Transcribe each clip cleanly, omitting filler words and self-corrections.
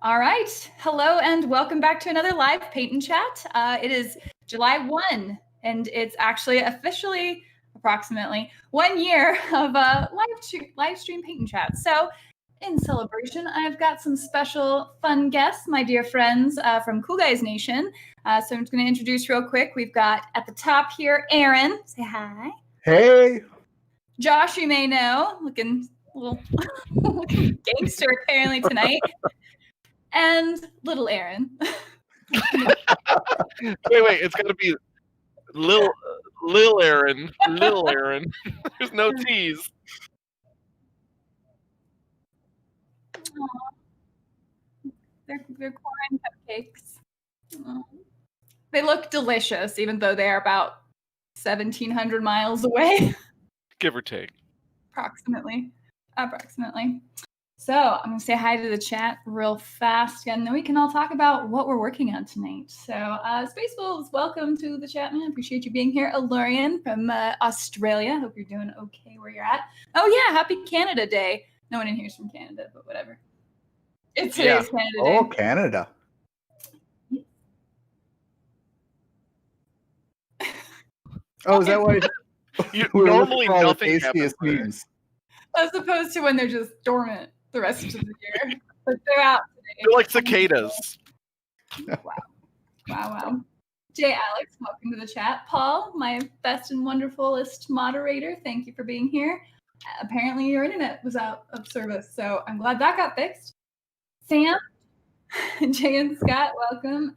All right. Hello and welcome back to another live paint and chat. It is July 1, and it's actually officially approximately 1 year of live stream paint and chat. So in celebration, I've got some special fun guests, my dear friends from Cool Guys Nation. So I'm just going to introduce real quick. We've got at the top here, Aaron. Say hi. Hey. Josh, you may know, looking a little gangster apparently tonight. And little Aaron. wait, it's got to be Lil Aaron. Lil Aaron. There's no T's. They're corn cupcakes. They look delicious, even though they are about 1,700 miles away. Give or take. Approximately. So I'm going to say hi to the chat real fast, and then we can all talk about what we're working on tonight. So Space Wolves, welcome to the chat, man. Appreciate you being here. Alurian from Australia. Hope you're doing okay where you're at. Oh, yeah, happy Canada Day. No one in here is from Canada, but whatever. It's today's Canada Day. Oh, Canada. Oh, is that why? Normally nothing happens. As opposed to when they're just dormant the rest of the year. But they're out today. They're like cicadas. Wow. Jay Alex, welcome to the chat. Paul, my best and wonderfulest moderator, thank you for being here. Apparently your internet was out of service, so I'm glad that got fixed. Sam, Jay and Scott, welcome.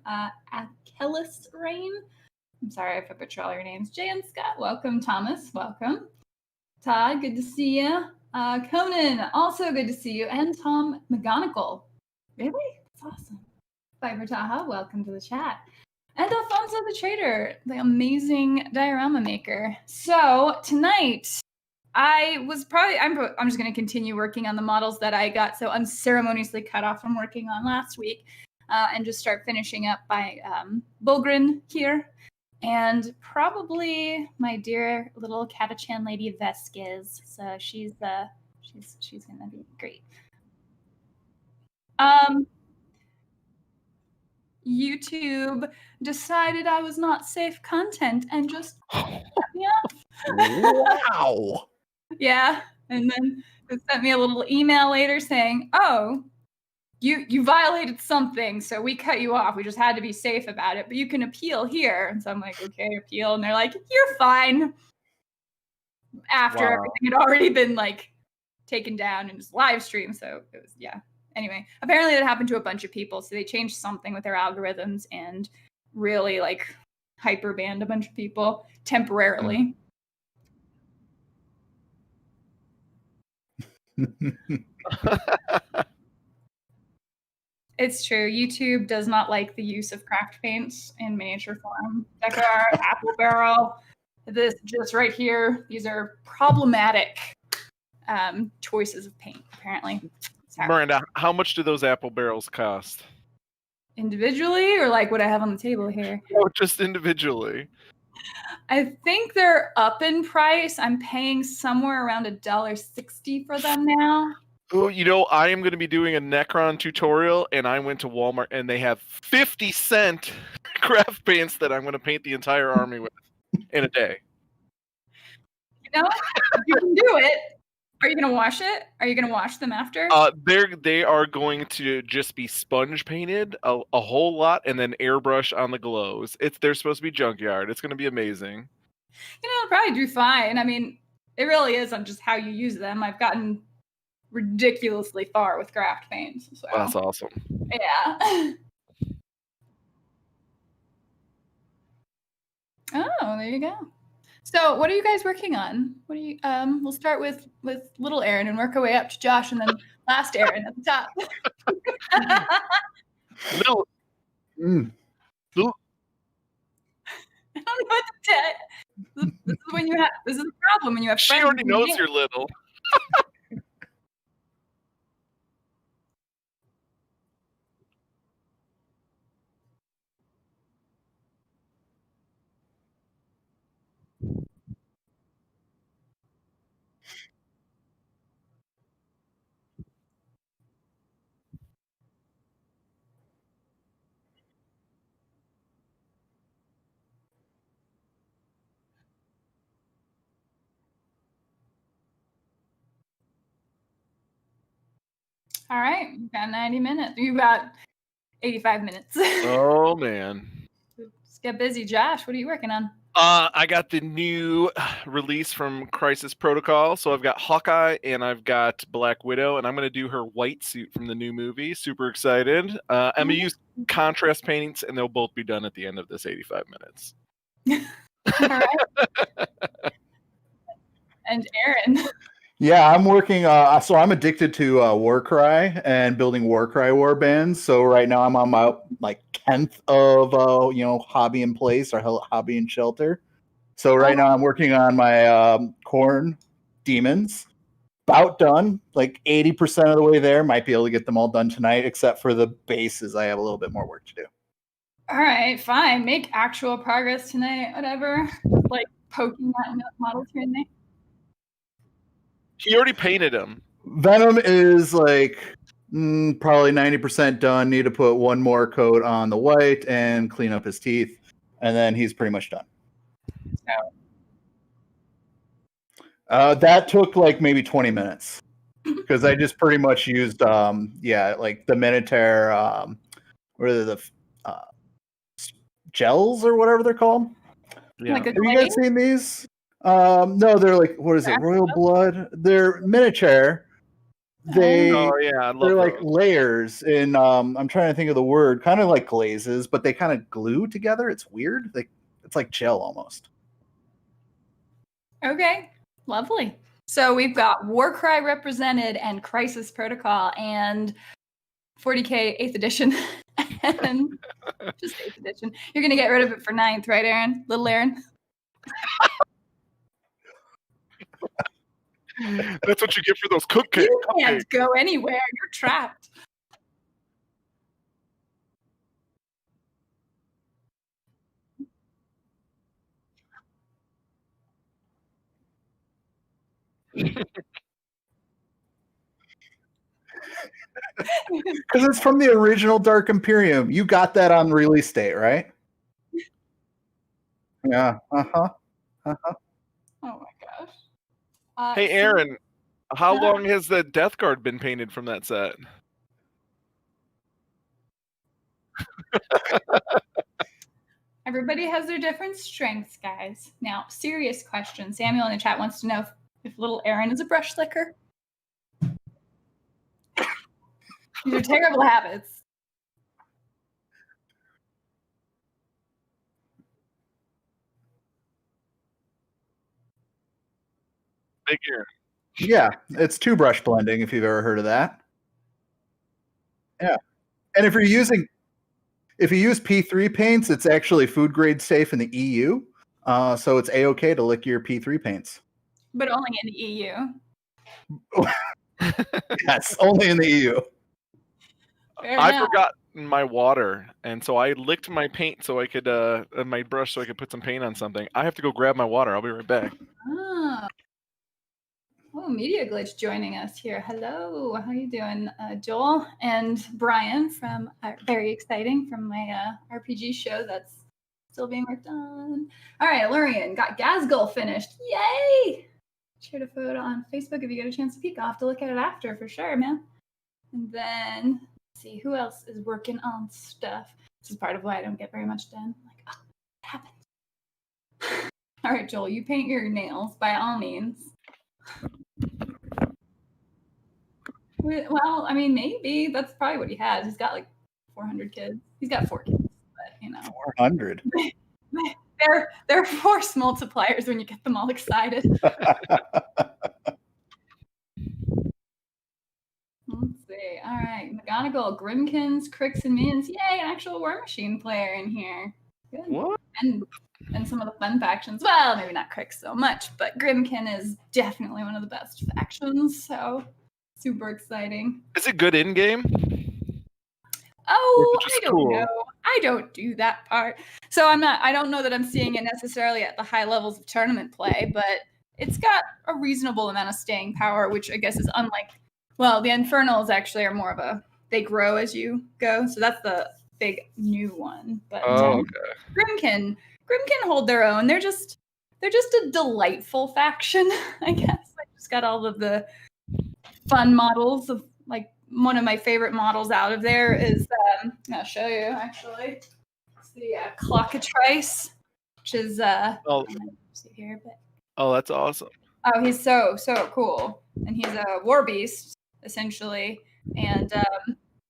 Akelis Rain, I'm sorry if I butcher all your names. Jay and Scott, welcome. Thomas, welcome. Todd, good to see you. Conan, also good to see you. And Tom McGonigal. Really? That's awesome. Viber Taha, welcome to the chat. And Alfonso the Trader, the amazing diorama maker. So tonight, I'm just going to continue working on the models that I got so unceremoniously cut off from working on last week and just start finishing up by Bulgrin here. And probably my dear little Catachan lady Vesquez. So she's gonna be great. YouTube decided I was not safe content and just cut me off. Wow. Yeah, and then it sent me a little email later saying, "Oh, you violated something, so we cut you off. We just had to be safe about it, but you can appeal here." And so I'm like, okay, appeal. And they're like, you're fine. After everything had already been like taken down and just live streamed. So it was, yeah. Anyway, apparently that happened to a bunch of people. So they changed something with their algorithms and really like hyper banned a bunch of people temporarily. It's true. YouTube does not like the use of craft paints in miniature form. Decker, apple barrel, this just right here. These are problematic choices of paint, apparently. Miranda, how much do those apple barrels cost? Individually, or like what I have on the table here? No, just individually. I think they're up in price. I'm paying somewhere around $1.60 for them now. Oh, I am going to be doing a Necron tutorial, and I went to Walmart, and they have 50-cent craft paints that I'm going to paint the entire army with in a day. You can do it. Are you going to wash it? Are you going to wash them after? They are going to just be sponge painted a whole lot, and then airbrush on the glows. They're supposed to be junkyard. It's going to be amazing. It'll probably do fine. I mean, it really is on just how you use them. I've gotten ridiculously far with craft paints. So. That's awesome. Yeah. Oh, there you go. So what are you guys working on? What do you we'll start with little Aaron and work our way up to Josh and then last Aaron at the top. Little. I don't know what to say. This is the problem when you have friends. She already knows you're little. All right, you've got 90 minutes. You've got 85 minutes. Oh man. Let's get busy. Josh, what are you working on? I got the new release from Crisis Protocol. So I've got Hawkeye and I've got Black Widow, and I'm going to do her white suit from the new movie. Super excited. I'm going to use contrast paintings, and they'll both be done at the end of this 85 minutes. All right. And Aaron. Yeah, I'm working. So I'm addicted to Warcry and building Warcry warbands. So right now I'm on my 10th of hobby in place or hobby in shelter. So right now I'm working on my corn demons. About done, like 80% of the way there. Might be able to get them all done tonight, except for the bases. I have a little bit more work to do. All right, fine. Make actual progress tonight. Whatever. Like poking that models here and there. He already painted him. Venom is probably 90% done. Need to put one more coat on the white and clean up his teeth, and then he's pretty much done. That took maybe 20 minutes because I just pretty much used the Minotaur what are the gels or whatever they're called. Yeah. Have you guys seen these? No, they're what is it? Royal Blood. They're miniature. They're those. layers in I'm trying to think of the word, kind of like glazes, but they kind of glue together. It's weird. It's like gel almost. Okay, lovely. So we've got Warcry represented and Crisis Protocol and 40K 8th edition. And just 8th edition. You're going to get rid of it for 9th, right, Aaron? Little Aaron? That's what you get for those cupcakes. You can't go anywhere. You're trapped. Because it's from the original Dark Imperium. You got that on release date, right? Yeah. Oh my gosh. Hey, Aaron, how long has the Death Guard been painted from that set? Everybody has their different strengths, guys. Now, serious question. Samuel in the chat wants to know if little Aaron is a brush slicker. These are terrible habits. Big Aaron. Yeah, it's two brush blending if you've ever heard of that. Yeah. And if you use P3 paints, it's actually food grade safe in the EU. So it's A-OK to lick your P3 paints. But only in the EU. Yes, only in the EU. I forgot my water, and so I licked my paint so I could my brush so I could put some paint on something. I have to go grab my water. I'll be right back. Oh, Media Glitch joining us here. Hello, how you doing, Joel and Brian from very exciting from my RPG show that's still being worked on. All right, Lurian got Gazgul finished. Yay! Shared a photo on Facebook if you get a chance to peek. I'll have to look at it after for sure, man. And then let's see who else is working on stuff. This is part of why I don't get very much done. Like, oh, what happened? All right, Joel, you paint your nails by all means. Well, I mean, maybe that's probably what he has. He's got 400 kids. He's got 4 kids, but 400. They're force multipliers when you get them all excited. Let's see. All right, McGonagall, Grimkins, Cricks, and Minions. Yay, an actual War Machine player in here. Good. What? And some of the fun factions. Well, maybe not Cricks so much, but Grimkin is definitely one of the best factions. So super exciting. Is it good in game? Oh, I don't know. I don't do that part. So I don't know that I'm seeing it necessarily at the high levels of tournament play, but it's got a reasonable amount of staying power, which I guess is unlike, well, the Infernals actually are more of they grow as you go. So that's the big new one. But Grimkin hold their own. They're just a delightful faction, I guess. I just got all of the fun models of one of my favorite models out of there is, I'll show you actually. It's the Clockatrice, which is, see here, but Oh, that's awesome. oh, he's so cool, and he's a war beast essentially, and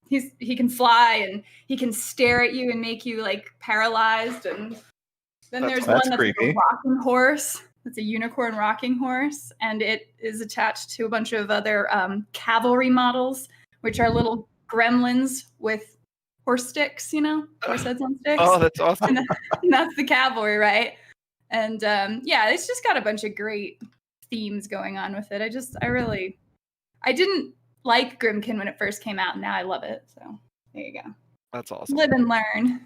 he can fly and he can stare at you and make you like paralyzed, and then there's one that's like a rocking horse. It's a unicorn rocking horse, and it is attached to a bunch of other cavalry models, which are little gremlins with horse sticks, horse heads on sticks. Oh, that's awesome. And that's the cavalry, right? And yeah, it's just got a bunch of great themes going on with it. I didn't like Grimkin when it first came out, and now I love it. So there you go. That's awesome. Live and learn.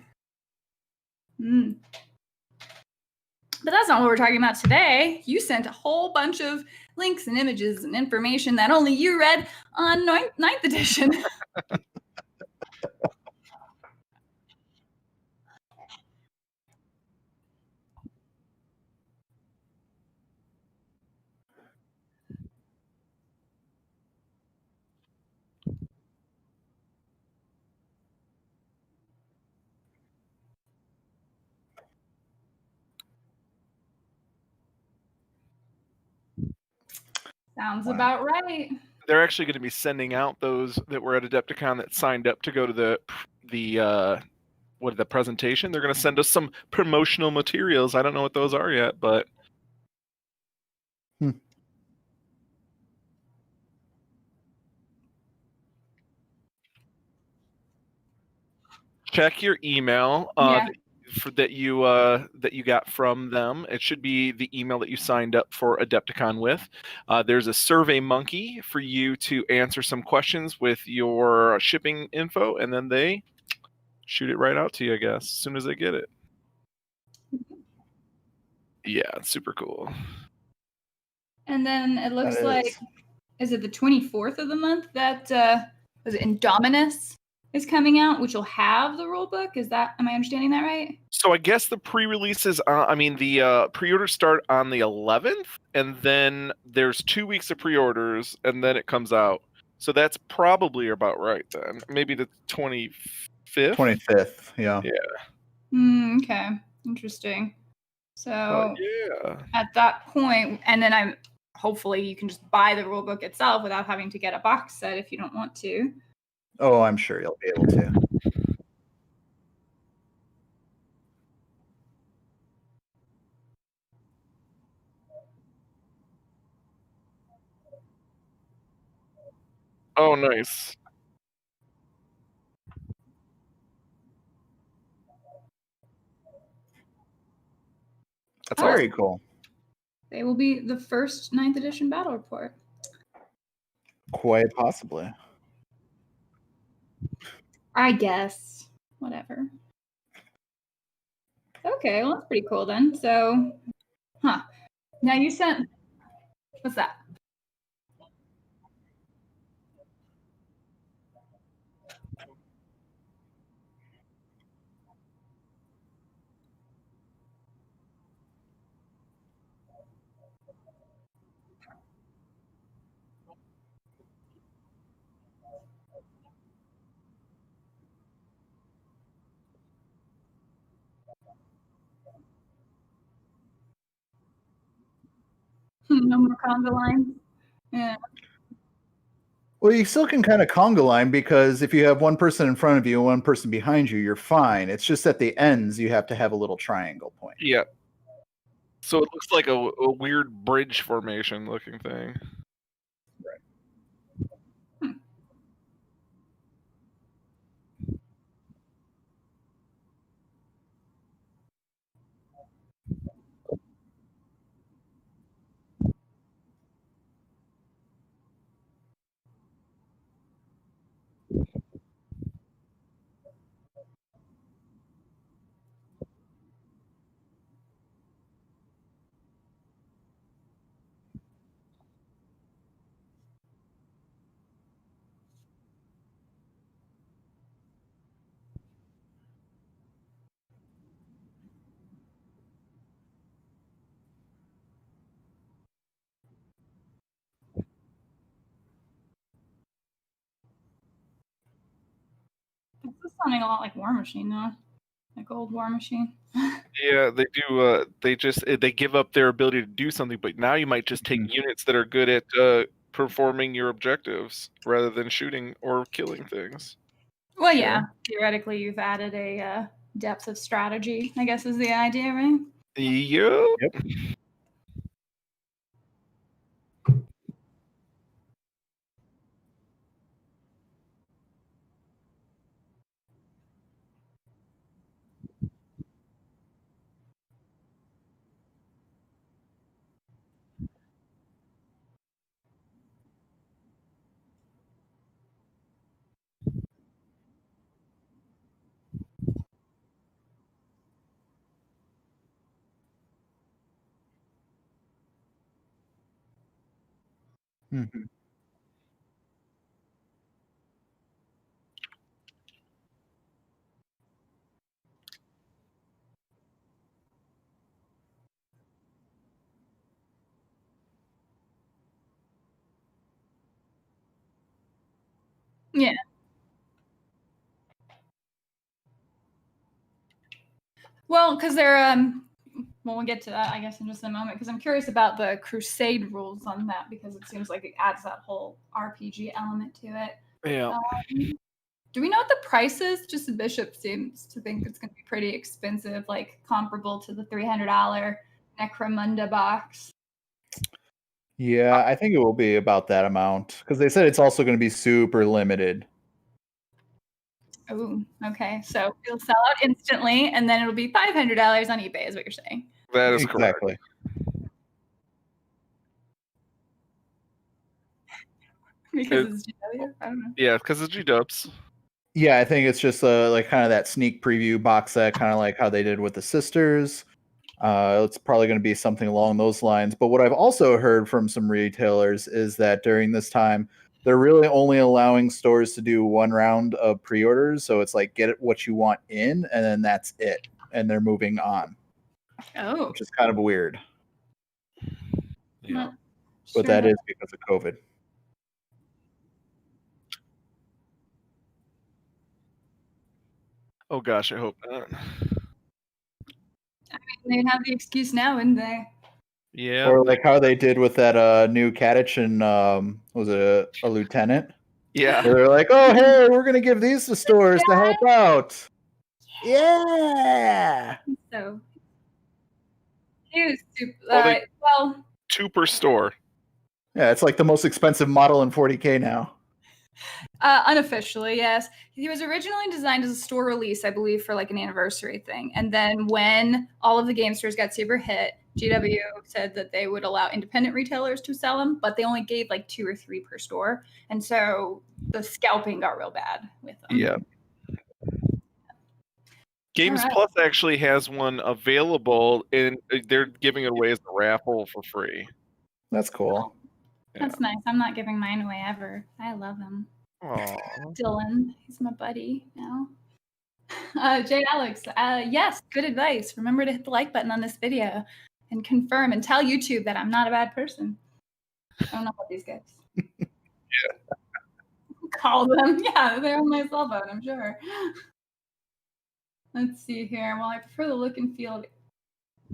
But that's not what we're talking about today. You sent a whole bunch of links and images and information that only you read on 9th edition. Sounds about right. They're actually going to be sending out those that were at Adepticon that signed up to go to the presentation. They're going to send us some promotional materials. I don't know what those are yet, but check your email that you got from them. It should be the email that you signed up for Adepticon with. There's a Survey Monkey for you to answer some questions with your shipping info, and then they shoot it right out to you, I guess, as soon as they get it. Yeah, it's super cool. And then it looks like, is it the 24th of the month that was it Indominus is coming out, which will have the rule book? Am I understanding that right? So I guess the pre-releases, the pre-orders start on the 11th, and then there's 2 weeks of pre-orders, and then it comes out. So that's probably about right then. Maybe the 25th? 25th, yeah. Yeah. Okay, interesting. So yeah. At that point, and then hopefully you can just buy the rule book itself without having to get a box set if you don't want to. Oh, I'm sure you'll be able to. Oh, nice. That's very cool. They will be the first 9th edition battle report. Quite possibly. I guess. Whatever. Okay, well, that's pretty cool then. So, now you sent, what's that? No more conga lines. Yeah. Well, you still can kind of conga line, because if you have one person in front of you and one person behind you, you're fine. It's just at the ends you have to have a little triangle point. Yeah. So it looks like a weird bridge formation looking thing. Right. This is sounding a lot like War Machine now. Like old War Machine. Yeah, they do. They give up their ability to do something, but now you might just take units that are good at performing your objectives rather than shooting or killing things. Well, yeah. Theoretically, you've added a depth of strategy, I guess is the idea, right? Yep. Mm-hmm. Yeah. Well, because they're well, we'll get to that, I guess, in just a moment. Because I'm curious about the Crusade rules on that, because it seems like it adds that whole RPG element to it. Yeah. Do we know what the price is? Just the bishop seems to think it's going to be pretty expensive, like comparable to the $300 Necromunda box. Yeah, I think it will be about that amount because they said it's also going to be super limited. Oh, okay. So it'll sell out instantly, and then it'll be $500 on eBay, is what you're saying. That is exactly correct. Because it's GW? I don't know. Yeah, because it's G-dubs. Yeah, I think it's just like kind of that sneak preview box set, kind of like how they did with the sisters. It's probably going to be something along those lines. But what I've also heard from some retailers is that during this time, they're really only allowing stores to do one round of pre-orders. So it's like get what you want in, and then that's it. And they're moving on. Oh. Which is kind of weird. Yeah. But that is because of COVID. Oh gosh, I hope not. I mean, they have the excuse now, and they. Yeah. Or like how they did with that new Kadich and was it a lieutenant? Yeah. Where they're like, oh hey, we're gonna give these to stores to help out. Yeah. So he was super. Well, 2 per store. Yeah, it's like the most expensive model in 40K now. Unofficially, yes. He was originally designed as a store release, I believe, for like an anniversary thing. And then when all of the game stores got super hit, GW said that they would allow independent retailers to sell them, but they only gave like 2 or 3 per store. And so the scalping got real bad with them. Yeah. Games right. Plus actually has one available, and they're giving it away as a raffle for free. That's cool. That's nice. I'm not giving mine away ever. I love him. Aww. Dylan, he's my buddy now. Jay Alex, yes, good advice. Remember to hit the like button on this video and confirm and tell YouTube that I'm not a bad person. I don't know about these guys. Yeah. Call them. Yeah, they're on my cell phone, I'm sure. Let's see here. Well, I prefer the look and feel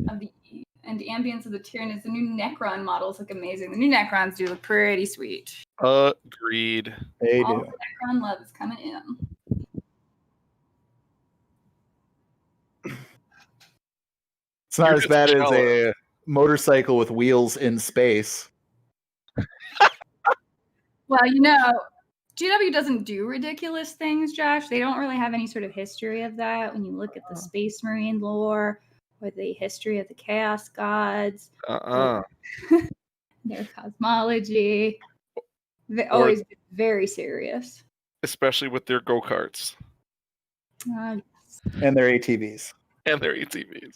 of the and ambience of the Tyrion. The new Necron models look amazing. The new Necrons do look pretty sweet. Agreed. They All do. the Necron love is coming in. It's not as bad as a motorcycle with wheels in space. Well, you know, GW doesn't do ridiculous things, Josh. They don't really have any sort of history of that. When you look at the Space Marine lore or the history of the Chaos Gods, their cosmology, they've always been very serious. Especially with their go-karts. Yes. And their ATVs. And their ATVs.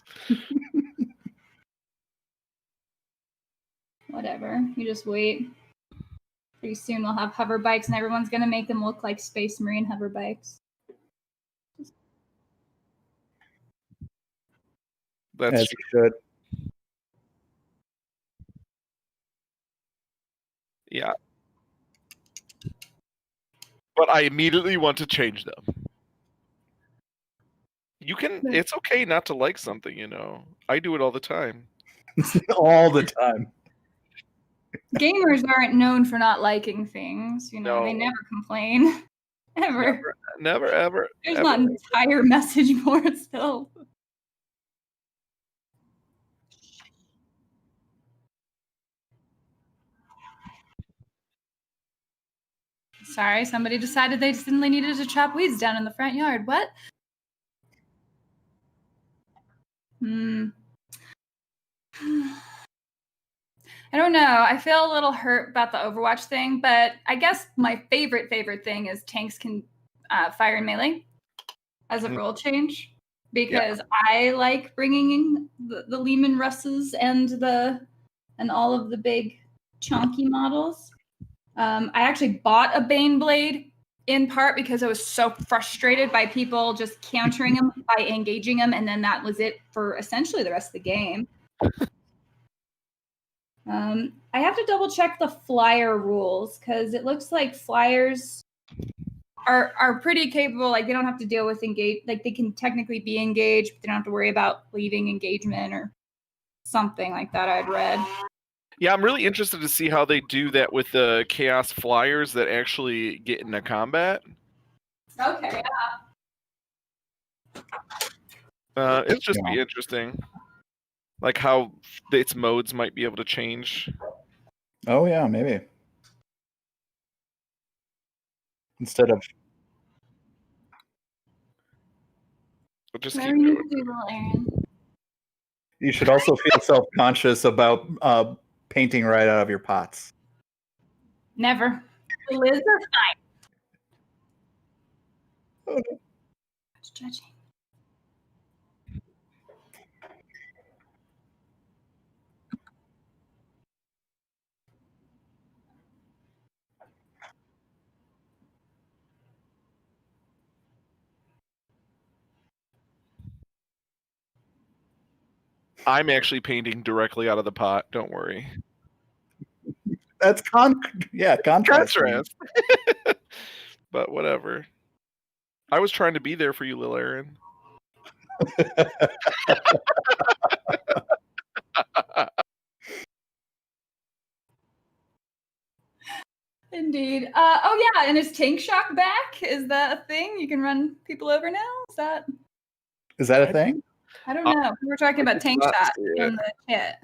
Whatever. You just wait. Pretty soon we'll have hoverbikes, and everyone's going to make them look like Space Marine hoverbikes. That's good. Yeah. But I immediately want to change them. You can. It's okay not to like something, you know. I do it all the time. All the time. Gamers aren't known for not liking things, you know. No. They never complain. Ever. Never, ever. There's ever. not an entire message board still. Sorry, somebody decided they suddenly needed to chop weeds down in the front yard. What? I don't know. I feel a little hurt about the Overwatch thing, but I guess my favorite thing is tanks can fire in melee as a rule change, because I like bringing in the Lehman Russes and all of the big chunky models. I actually bought a Bane Blade in part because I was so frustrated by people just countering him by engaging him, and then that was it for essentially the rest of the game. I have to double check the flyer rules because it looks like flyers are pretty capable. Like, they don't have to deal with engage. Like, they can technically be engaged, but they don't have to worry about leaving engagement or something like that. I'd read. Yeah, I'm really interested to see how they do that with the Chaos Flyers that actually get into combat. Okay. It's just be interesting. Like how its modes might be able to change. Oh yeah, maybe. Instead of just keep doing it. You should also feel self-conscious about painting right out of your pots. Never. The lids are fine. Okay. Judging. I'm actually painting directly out of the pot. Don't worry. That's contrast. But whatever. I was trying to be there for you, Lil Aaron. Indeed. Oh yeah, and is Tank Shock back? Is that a thing? You can run people over now? Is that a thing? I don't know. We were talking about Tank Shock in the chat.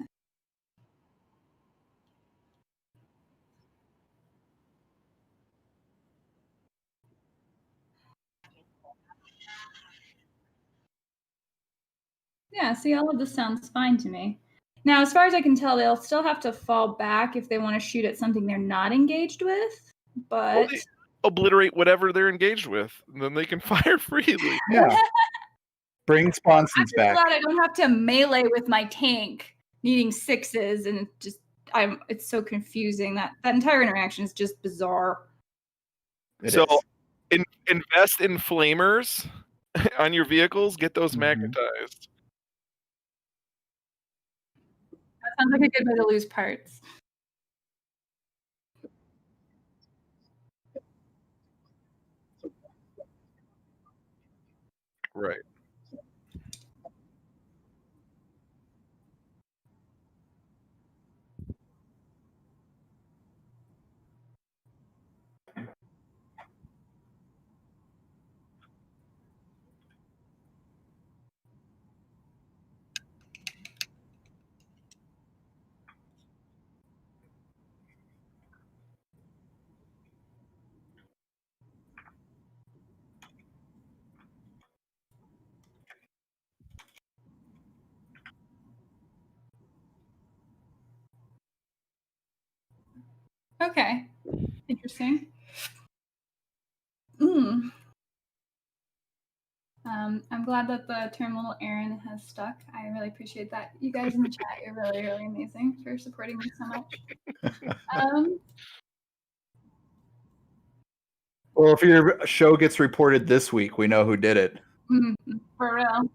Yeah, see, all of this sounds fine to me. Now, as far as I can tell, they'll still have to fall back if they want to shoot at something they're not engaged with, but... Well, they obliterate whatever they're engaged with, and then they can fire freely. Yeah. Bring sponsons back. I'm glad I don't have to melee with my tank, needing 6s, and it's so confusing. That entire interaction is just bizarre. Invest in flamers on your vehicles. Get those magnetized. That sounds like a good way to lose parts. Right. Okay. Interesting. I'm glad that the term Little Aaron has stuck. I really appreciate that. You guys in the chat, you're really, really amazing for supporting me so much. Well, if your show gets reported this week, we know who did it. For real.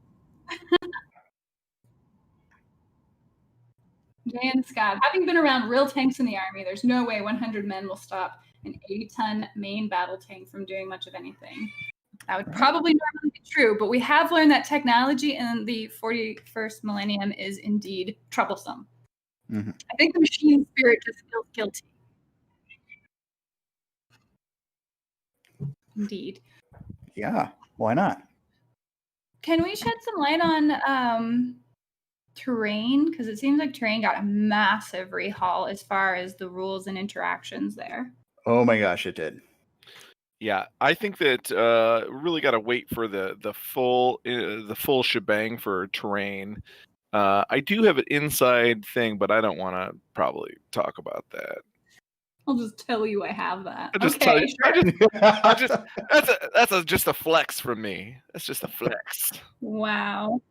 Jay and Scott, having been around real tanks in the army, there's no way 100 men will stop an 80-ton main battle tank from doing much of anything. That would probably normally be true, but we have learned that technology in the 41st millennium is indeed troublesome. Mm-hmm. I think the machine spirit just feels guilty. Indeed. Yeah, why not? Can we shed some light on terrain? Because it seems like terrain got a massive rehaul as far as the rules and interactions there. Oh my gosh, it did. Yeah, I think that really got to wait for the full shebang for terrain. I do have an inside thing, but I don't want to probably talk about that. I'll just tell you I have that. I just Okay, tell you, sure. that's just a flex from me. That's just a flex. Wow.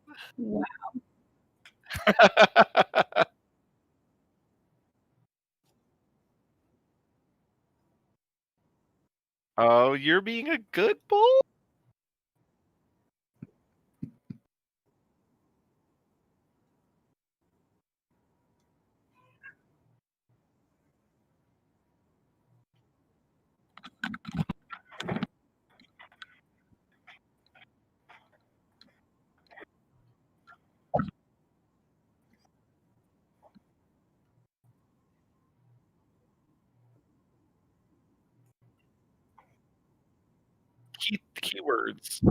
Oh, you're being a good bull? Keywords.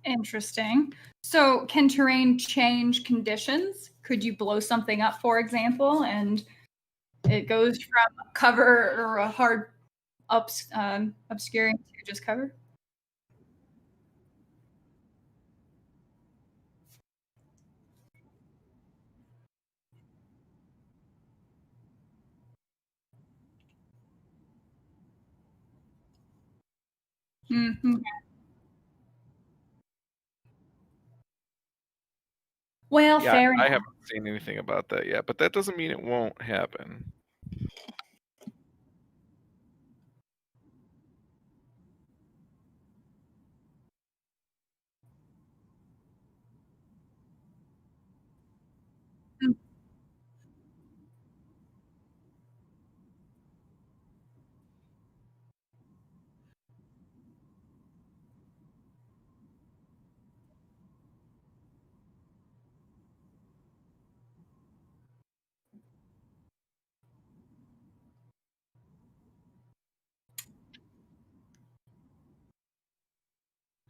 Interesting. So can terrain change conditions? Could you blow something up, for example, and it goes from cover or a hard obscuring to just cover? Mm-hmm. Well, Yeah, fair I enough. haven't seen anything about that yet, but that doesn't mean it won't happen.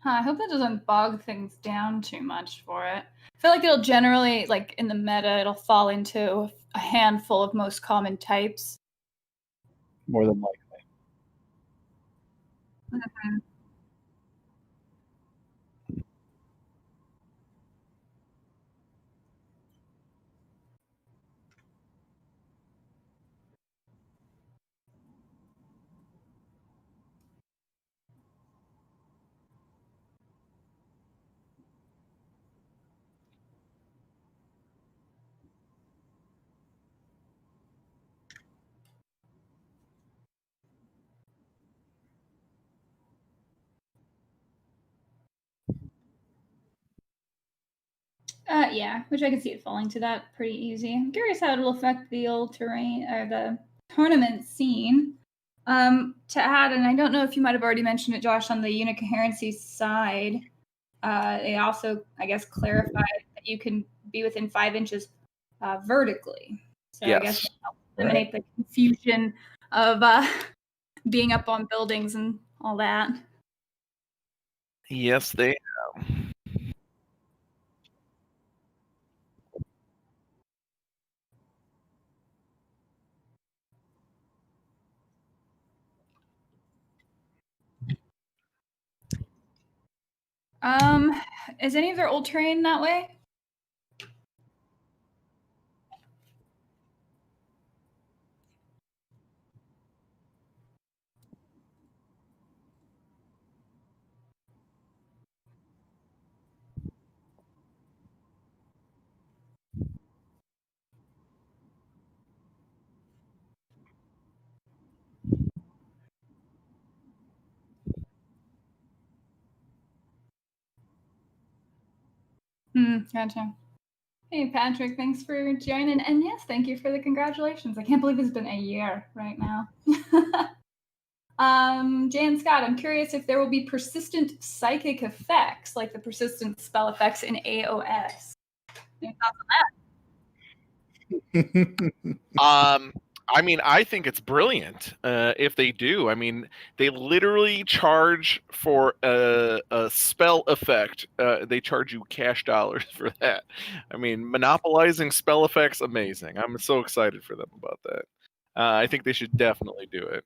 I hope that doesn't bog things down too much for it. I feel like it'll generally, like in the meta, it'll fall into a handful of most common types. More than likely. Mm-hmm. Yeah, which I can see it falling to that pretty easy. I'm curious how it'll affect the old terrain or the tournament scene. To add, and I don't know if you might have already mentioned it, Josh, on the unit coherency side, they also, I guess, clarified that you can be within 5 inches vertically. So Yes. I guess it'll eliminate the confusion of being up on buildings and all that. Yes, they have. Is any of their old terrain that way? Gotcha. Hey, Patrick, thanks for joining. And yes, thank you for the congratulations. I can't believe it's been a year right now. Jan Scott, I'm curious if there will be persistent psychic effects, like the persistent spell effects in AOS. Any thoughts on that? I mean, I think it's brilliant if they do. I mean, they literally charge for a spell effect. They charge you cash dollars for that. I mean, monopolizing spell effects, amazing. I'm so excited for them about that. I think they should definitely do it.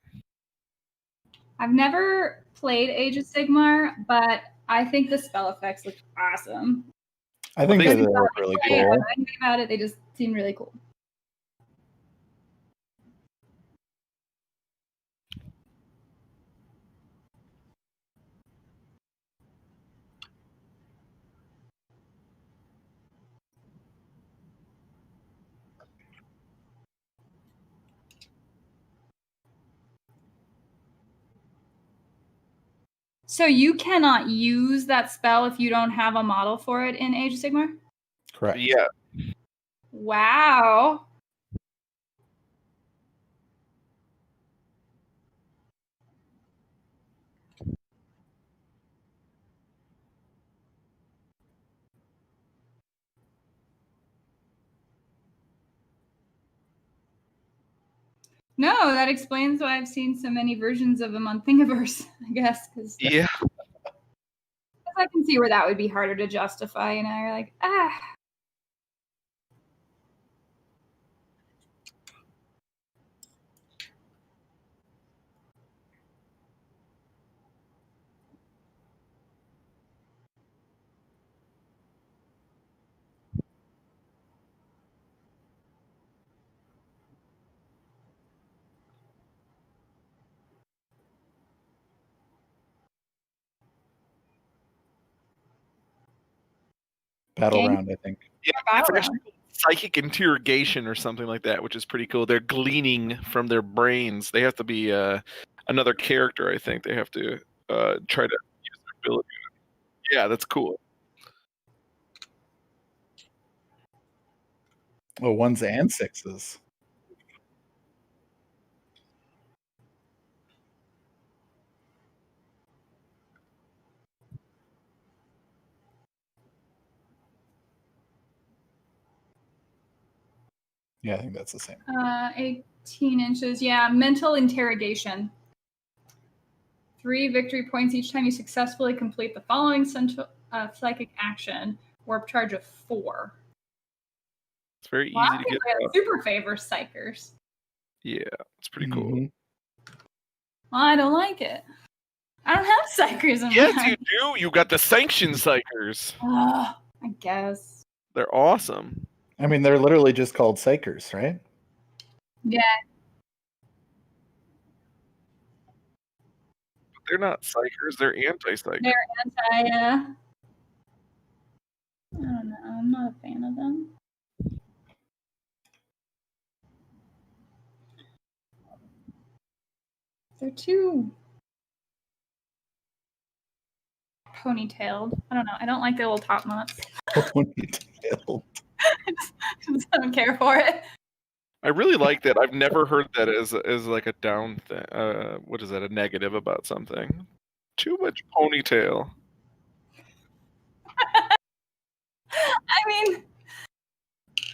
I've never played Age of Sigmar, but I think the spell effects look awesome. I think they look really cool. Anything about it, they just seem really cool. So you cannot use that spell if you don't have a model for it in Age of Sigmar? Correct. Yeah. Wow. No, that explains why I've seen so many versions of them on Thingiverse, I guess. Yeah. I can see where that would be harder to justify, you know, you're like, Battle round, I think. Yeah, it's actually psychic interrogation or something like that, which is pretty cool. They're gleaning from their brains. They have to be another character, I think. They have to try to use their ability. Yeah, that's cool. Oh, 1s and 6s. Yeah, I think that's the same. 18 inches. Yeah, mental interrogation. 3 victory points each time you successfully complete the following psychic action. Warp charge of 4. It's very easy to get. Super favor psychers. Yeah, it's pretty cool. Well, I don't like it. I don't have psychers in Yes, mine. you do. You got the sanctioned psychers. I guess. They're awesome. I mean, they're literally just called psychers, right? Yeah. But they're not psychers. They're anti-psychers. They're anti. I don't know. I'm not a fan of them. They're too ponytailed. I don't know. I don't like the little top knots. Ponytailed. I just don't care for it. I really like that. I've never heard that as like a down thing. What is that? A negative about something? Too much ponytail. I mean,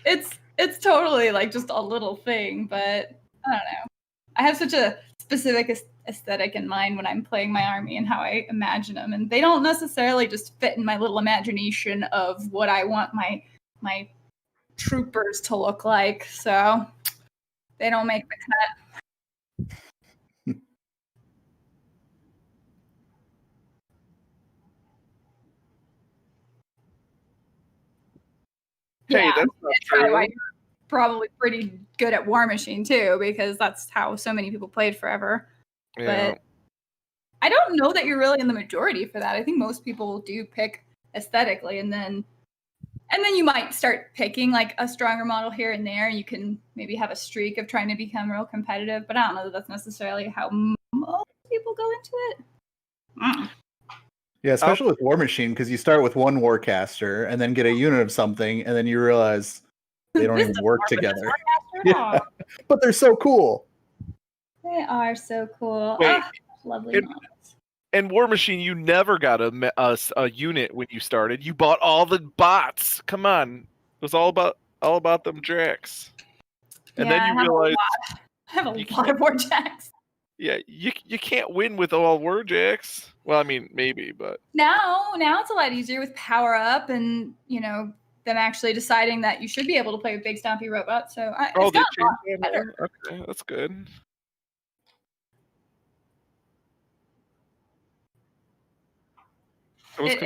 it's totally like just a little thing, but I don't know. I have such a specific aesthetic in mind when I'm playing my army and how I imagine them, and they don't necessarily just fit in my little imagination of what I want my troopers to look like. So they don't make the cut. Hey, yeah, that's not true. why you're probably pretty good at War Machine too, because that's how so many people played forever. Yeah. But I don't know that you're really in the majority for that. I think most people do pick aesthetically, and then you might start picking like a stronger model here and there. You can maybe have a streak of trying to become real competitive, but I don't know that that's necessarily how most people go into it. Yeah, especially with War Machine, because you start with one Warcaster and then get a unit of something, and then you realize they don't This even doesn't work work with this together. Warcaster at Yeah. all. But they're so cool. They are so cool. Wait, Lovely and- models. And War Machine, you never got a unit when you started. You bought all the bots. Come on, it was all about them Drax. And then you realize I have a lot of Warjacks. yeah, you can't win with all Warjacks. Well, I mean maybe, but Now it's a lot easier with power up and them actually deciding that you should be able to play with big stompy robots. So it's they got a lot changed that better. now? Okay, that's good. It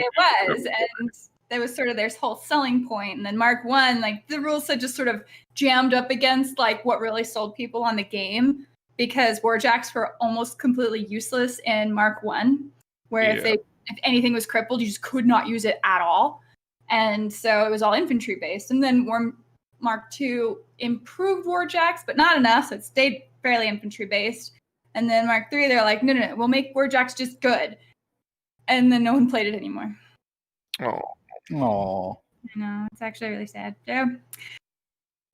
was, and that was sort of their whole selling point. And then Mark 1, like the rules had just sort of jammed up against like what really sold people on the game, because Warjacks were almost completely useless in Mark 1, where if anything was crippled, you just could not use it at all. And so it was all infantry based. And then Mark 2 improved Warjacks, but not enough, so it stayed fairly infantry based. And then Mark 3, they're like, no, we'll make Warjacks just good. And then no one played it anymore. Oh. I know, it's actually really sad. So,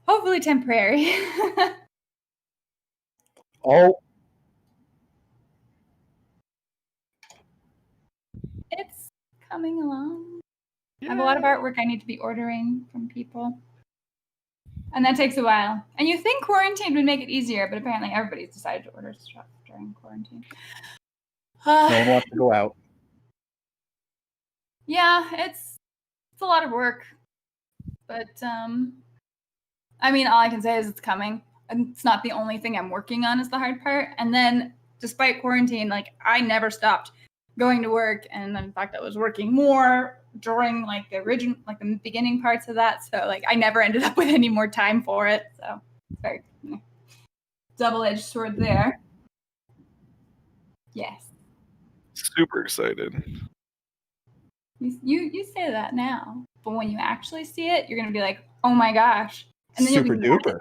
hopefully temporary. Oh. It's coming along. I have a lot of artwork I need to be ordering from people. And that takes a while. And you think quarantine would make it easier, but apparently everybody's decided to order stuff during quarantine. No one wants to go out. Yeah, it's a lot of work. But I mean, all I can say is it's coming. And it's not the only thing I'm working on is the hard part. And then despite quarantine, like I never stopped going to work, and in fact I was working more during like the beginning parts of that. So like I never ended up with any more time for it. So very double-edged sword there. Yes. Super excited. You say that now, but when you actually see it, you're gonna be like, oh my gosh. And then Super you'll be mad duper.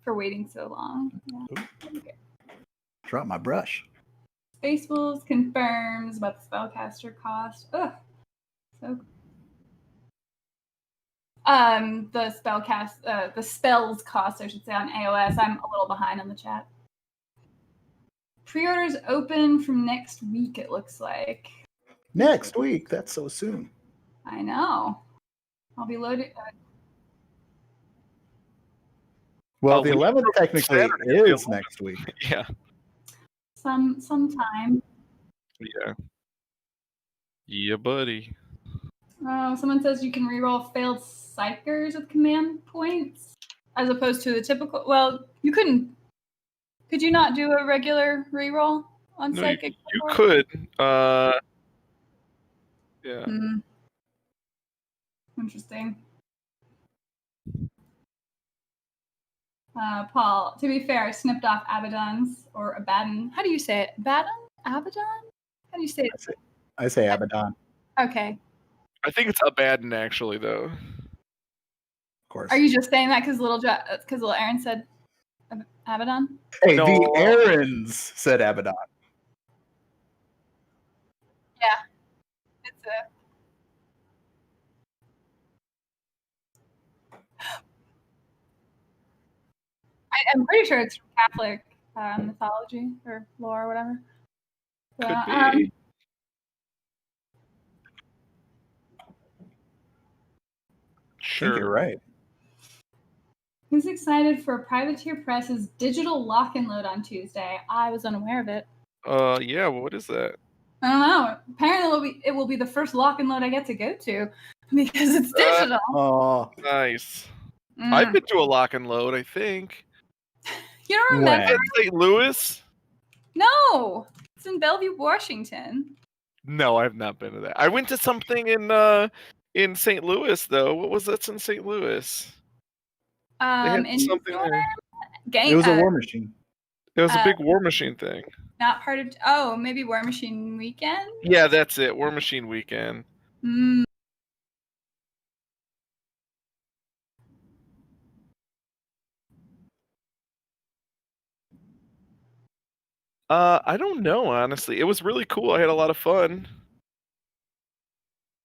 for waiting so long. Yeah. Okay. Drop my brush. Space Wolves confirms about the spellcaster cost. Ugh. So the spells cost, I should say, on AOS. I'm a little behind on the chat. Pre-orders open from next week, it looks like. Next week? That's so soon. I know. I'll be loaded. Well, the 11th technically Saturday, is next week. Yeah. Sometime. Yeah. Yeah, buddy. Oh, someone says you can reroll failed psychers with command points as opposed to the typical. Well, you couldn't. Could you not do a regular reroll on psychic? You could. Yeah. Interesting. Paul, to be fair, I snipped off Abaddon's or Abaddon. How do you say it? Abaddon? Abaddon? How do you say it? I say Abaddon. Okay. I think it's Abaddon, actually, though. Of course. Are you just saying that because little Aaron said Abaddon? Hey, No. the Aarons said Abaddon. Yeah. It's I'm pretty sure it's from Catholic mythology or lore or whatever. Could be. Sure. I think you're right. Who's excited for Privateer Press's digital lock and load on Tuesday? I was unaware of it. Yeah, what is that? I don't know. Apparently it will be the first lock and load I get to go to because it's digital. Oh, nice. I've been to a lock and load, I think. You don't remember? In St. Louis? No. It's in Bellevue, Washington. No, I've not been to that. I went to something in St. Louis, though. What was that in St. Louis? In something there. It was a War Machine. It was a big War Machine thing. Not part of. Maybe War Machine Weekend? Yeah, that's it. War Machine Weekend. I don't know, honestly. It was really cool. I had a lot of fun.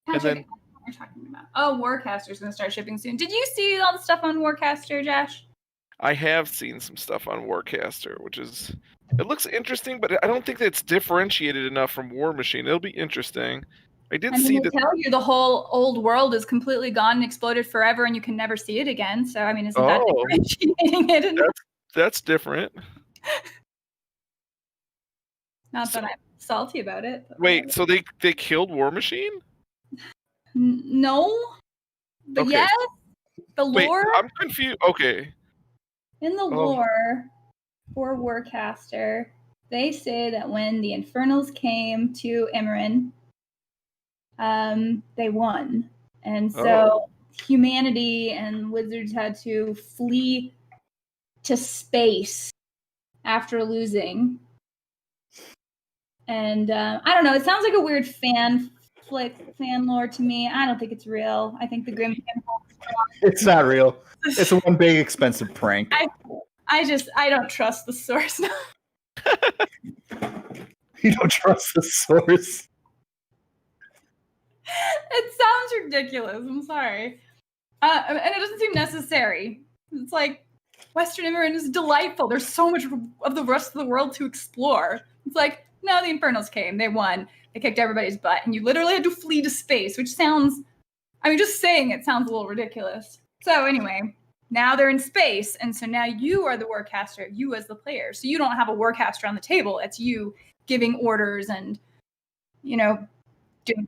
And then what we're talking about. Oh, Warcaster's going to start shipping soon. Did you see all the stuff on Warcaster, Josh? I have seen some stuff on Warcaster, which is it looks interesting, but I don't think that it's differentiated enough from War Machine. It'll be interesting. I did see they that. tell you the whole old world is completely gone and exploded forever, and you can never see it again. So, I mean, isn't that differentiating it enough? That's different. Not that I'm salty about it. Wait, so they killed War Machine? No, but Okay. yes, the lore. Wait, I'm confused. Okay. In the lore for Warcaster, they say that when the Infernals came to Emeryn, they won. And so humanity and wizards had to flee to space after losing. And I don't know, it sounds like a weird fan lore to me. I don't think it's real. I think the Grim Temple. It's not real. It's one big expensive prank. I don't trust the source. You don't trust the source. It sounds ridiculous. I'm sorry. And it doesn't seem necessary. It's like Western Emeryn is delightful. There's so much of the rest of the world to explore. It's like, no, the Infernals came. They won. They kicked everybody's butt. And you literally had to flee to space, which sounds, I mean, just saying it sounds a little ridiculous. So anyway, now they're in space. And so now you are the Warcaster, you as the player. So you don't have a Warcaster on the table. It's you giving orders and, doing.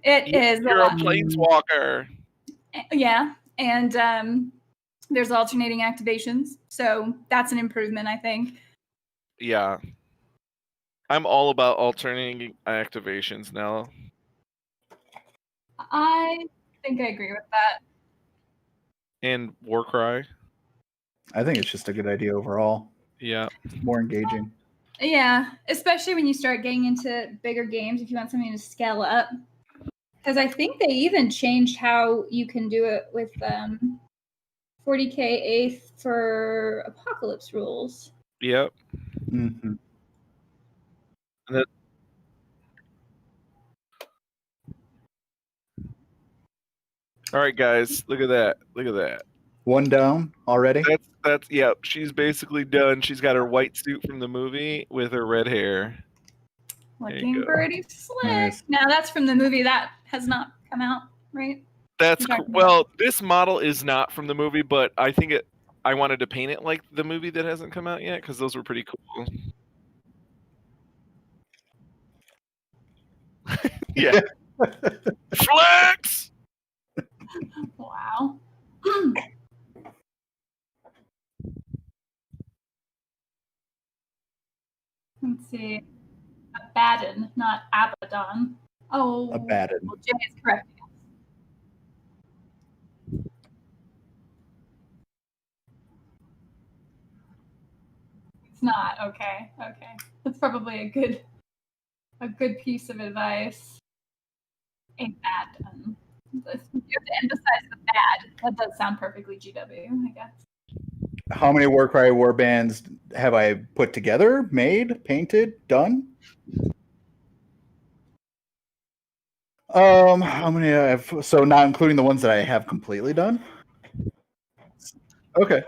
You're a planeswalker. Yeah. And there's alternating activations. So that's an improvement, I think. Yeah. I'm all about alternating activations now. I think I agree with that. And Warcry. I think it's just a good idea overall. Yeah. It's more engaging. Yeah, especially when you start getting into bigger games if you want something to scale up. Because I think they even changed how you can do it with 40k 8th for Apocalypse rules. Yep. Mm-hmm. All right, guys, look at that. Look at that. One down already? That's yep. She's basically done. She's got her white suit from the movie with her red hair. Looking pretty slick. Nice. Now that's from the movie that has not come out, right? This model is not from the movie, but I think I wanted to paint it like the movie that hasn't come out yet because those were pretty cool. Yeah. Flex! Wow. Let's see. Abaddon, not Abaddon. Oh. Abaddon. Well, Jay is correct. It's not. Okay. That's probably a good piece of advice. Abaddon. You have to emphasize the bad. That does sound perfectly GW, I guess. How many Warcry warbands have I put together, made, painted, done? How many I have? So not including the ones that I have completely done. Okay.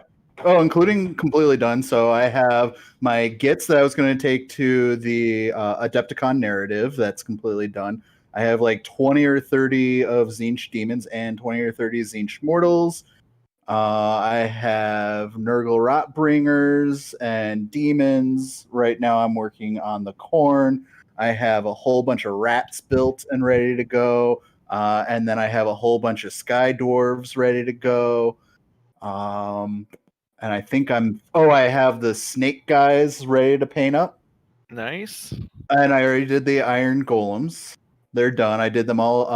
Oh, including completely done. So I have my Gits that I was going to take to the Adepticon narrative. That's completely done. I have like 20 or 30 of Tzeentch demons and 20 or 30 Tzeentch mortals. I have Nurgle Rotbringers and demons. Right now I'm working on the Khorne. I have a whole bunch of rats built and ready to go. And then I have a whole bunch of Sky Dwarves ready to go. And I think I have the snake guys ready to paint up. Nice. And I already did the iron golems. They're done. I did them all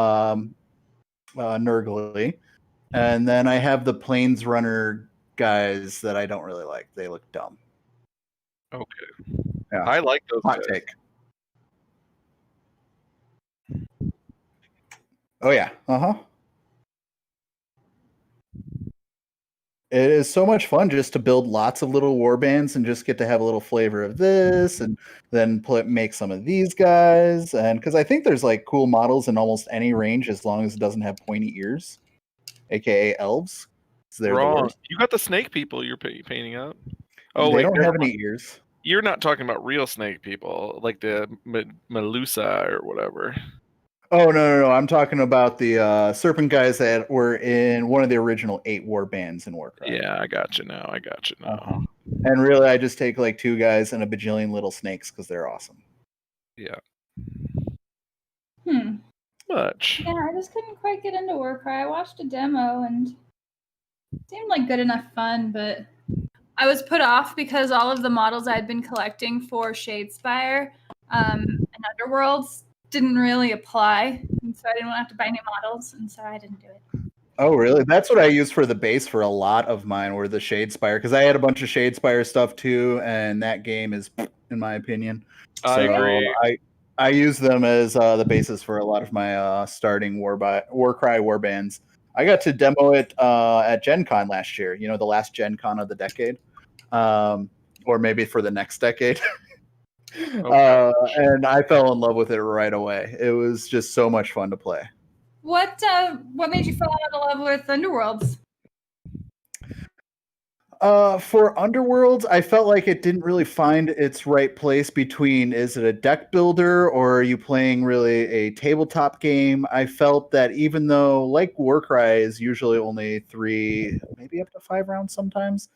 Nurgly. And then I have the Plains Runner guys that I don't really like. They look dumb. Okay. Yeah. I like those Hot guys. take. Oh yeah. It is so much fun just to build lots of little war bands and just get to have a little flavor of this, and then make some of these guys. And because I think there's like cool models in almost any range as long as it doesn't have pointy ears, aka elves. So they're the Wrong. worst. You got the snake people you're painting up. Oh They wait, don't never have mind. any ears. You're not talking about real snake people, like the Melusa or whatever. Oh no! I'm talking about the serpent guys that were in one of the original 8 war bands in Warcry. Yeah, I got you now. Uh-huh. And really, I just take like 2 guys and a bajillion little snakes because they're awesome. Yeah. Much. Yeah, I just couldn't quite get into Warcry. I watched a demo and it seemed like good enough fun, but I was put off because all of the models I'd been collecting for Shadespire and Underworlds didn't really apply, and so I didn't want to have to buy new models, and so I didn't do it. Oh, really? That's what I used for the base for a lot of mine, were the Shadespire, because I had a bunch of Shadespire stuff too, and that game is, in my opinion. I agree. I use them as the basis for a lot of my starting Warcry warbands. I got to demo it at Gen Con last year, the last Gen Con of the decade, or maybe for the next decade. Okay. And I fell in love with it right away. It was just so much fun to play. What made you fall out of love with Underworlds? For Underworlds, I felt like it didn't really find its right place between, is it a deck builder or are you playing really a tabletop game? I felt that even though, like, Warcry is usually only 3, maybe up to 5 rounds sometimes,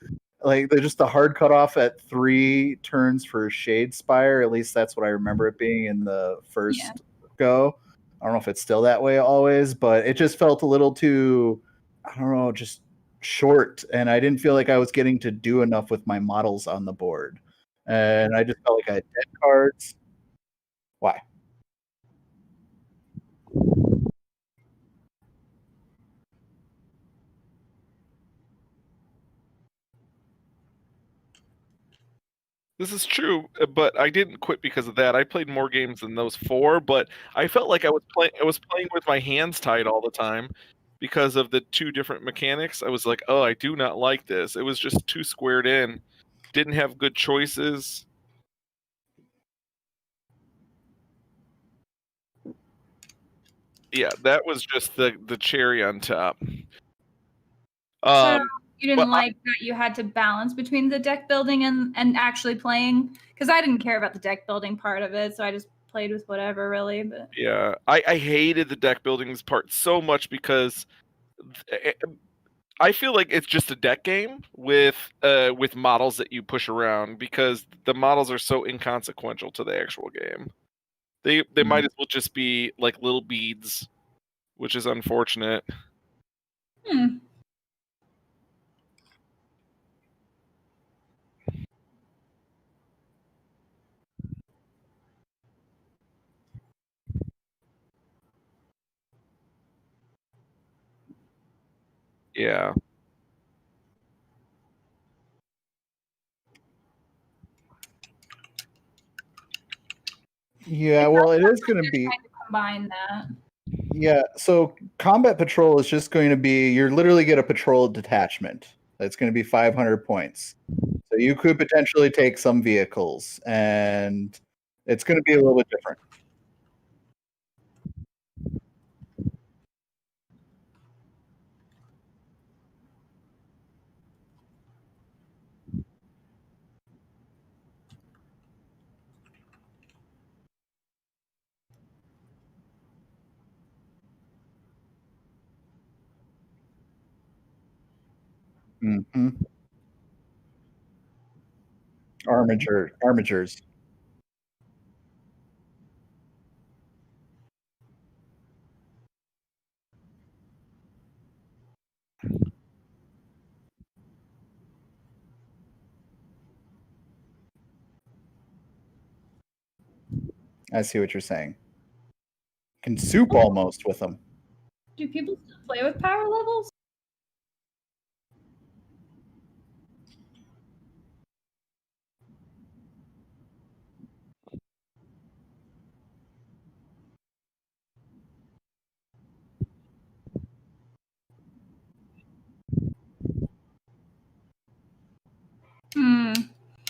like, they're just the hard cutoff at 3 turns for Shadespire. At least that's what I remember it being in the first go. I don't know if it's still that way always, but it just felt a little too, I don't know, just short, and I didn't feel like I was getting to do enough with my models on the board. And I just felt like I had dead cards. Why? This is true, but I didn't quit because of that. I played more games than those 4, but I felt like I was playing with my hands tied all the time because of the 2 different mechanics. I was like, "Oh, I do not like this." It was just too squared in. Didn't have good choices. Yeah, that was just the cherry on top. So you didn't like that you had to balance between the deck building and actually playing? Because I didn't care about the deck building part of it, so I just played with whatever, really. But yeah, I hated the deck building part so much because I feel like it's just a deck game with models that you push around, because the models are so inconsequential to the actual game. They might as well just be like little beads, which is unfortunate. Yeah. Yeah, well, it is going to be trying to combine that. Yeah, so Combat Patrol is just going to be, you're literally get a patrol detachment. That's going to be 500 points. So you could potentially take some vehicles, and it's going to be a little bit different. Mm-hmm. Armatures. I see what you're saying. Can soup almost with them. Do people still play with power levels?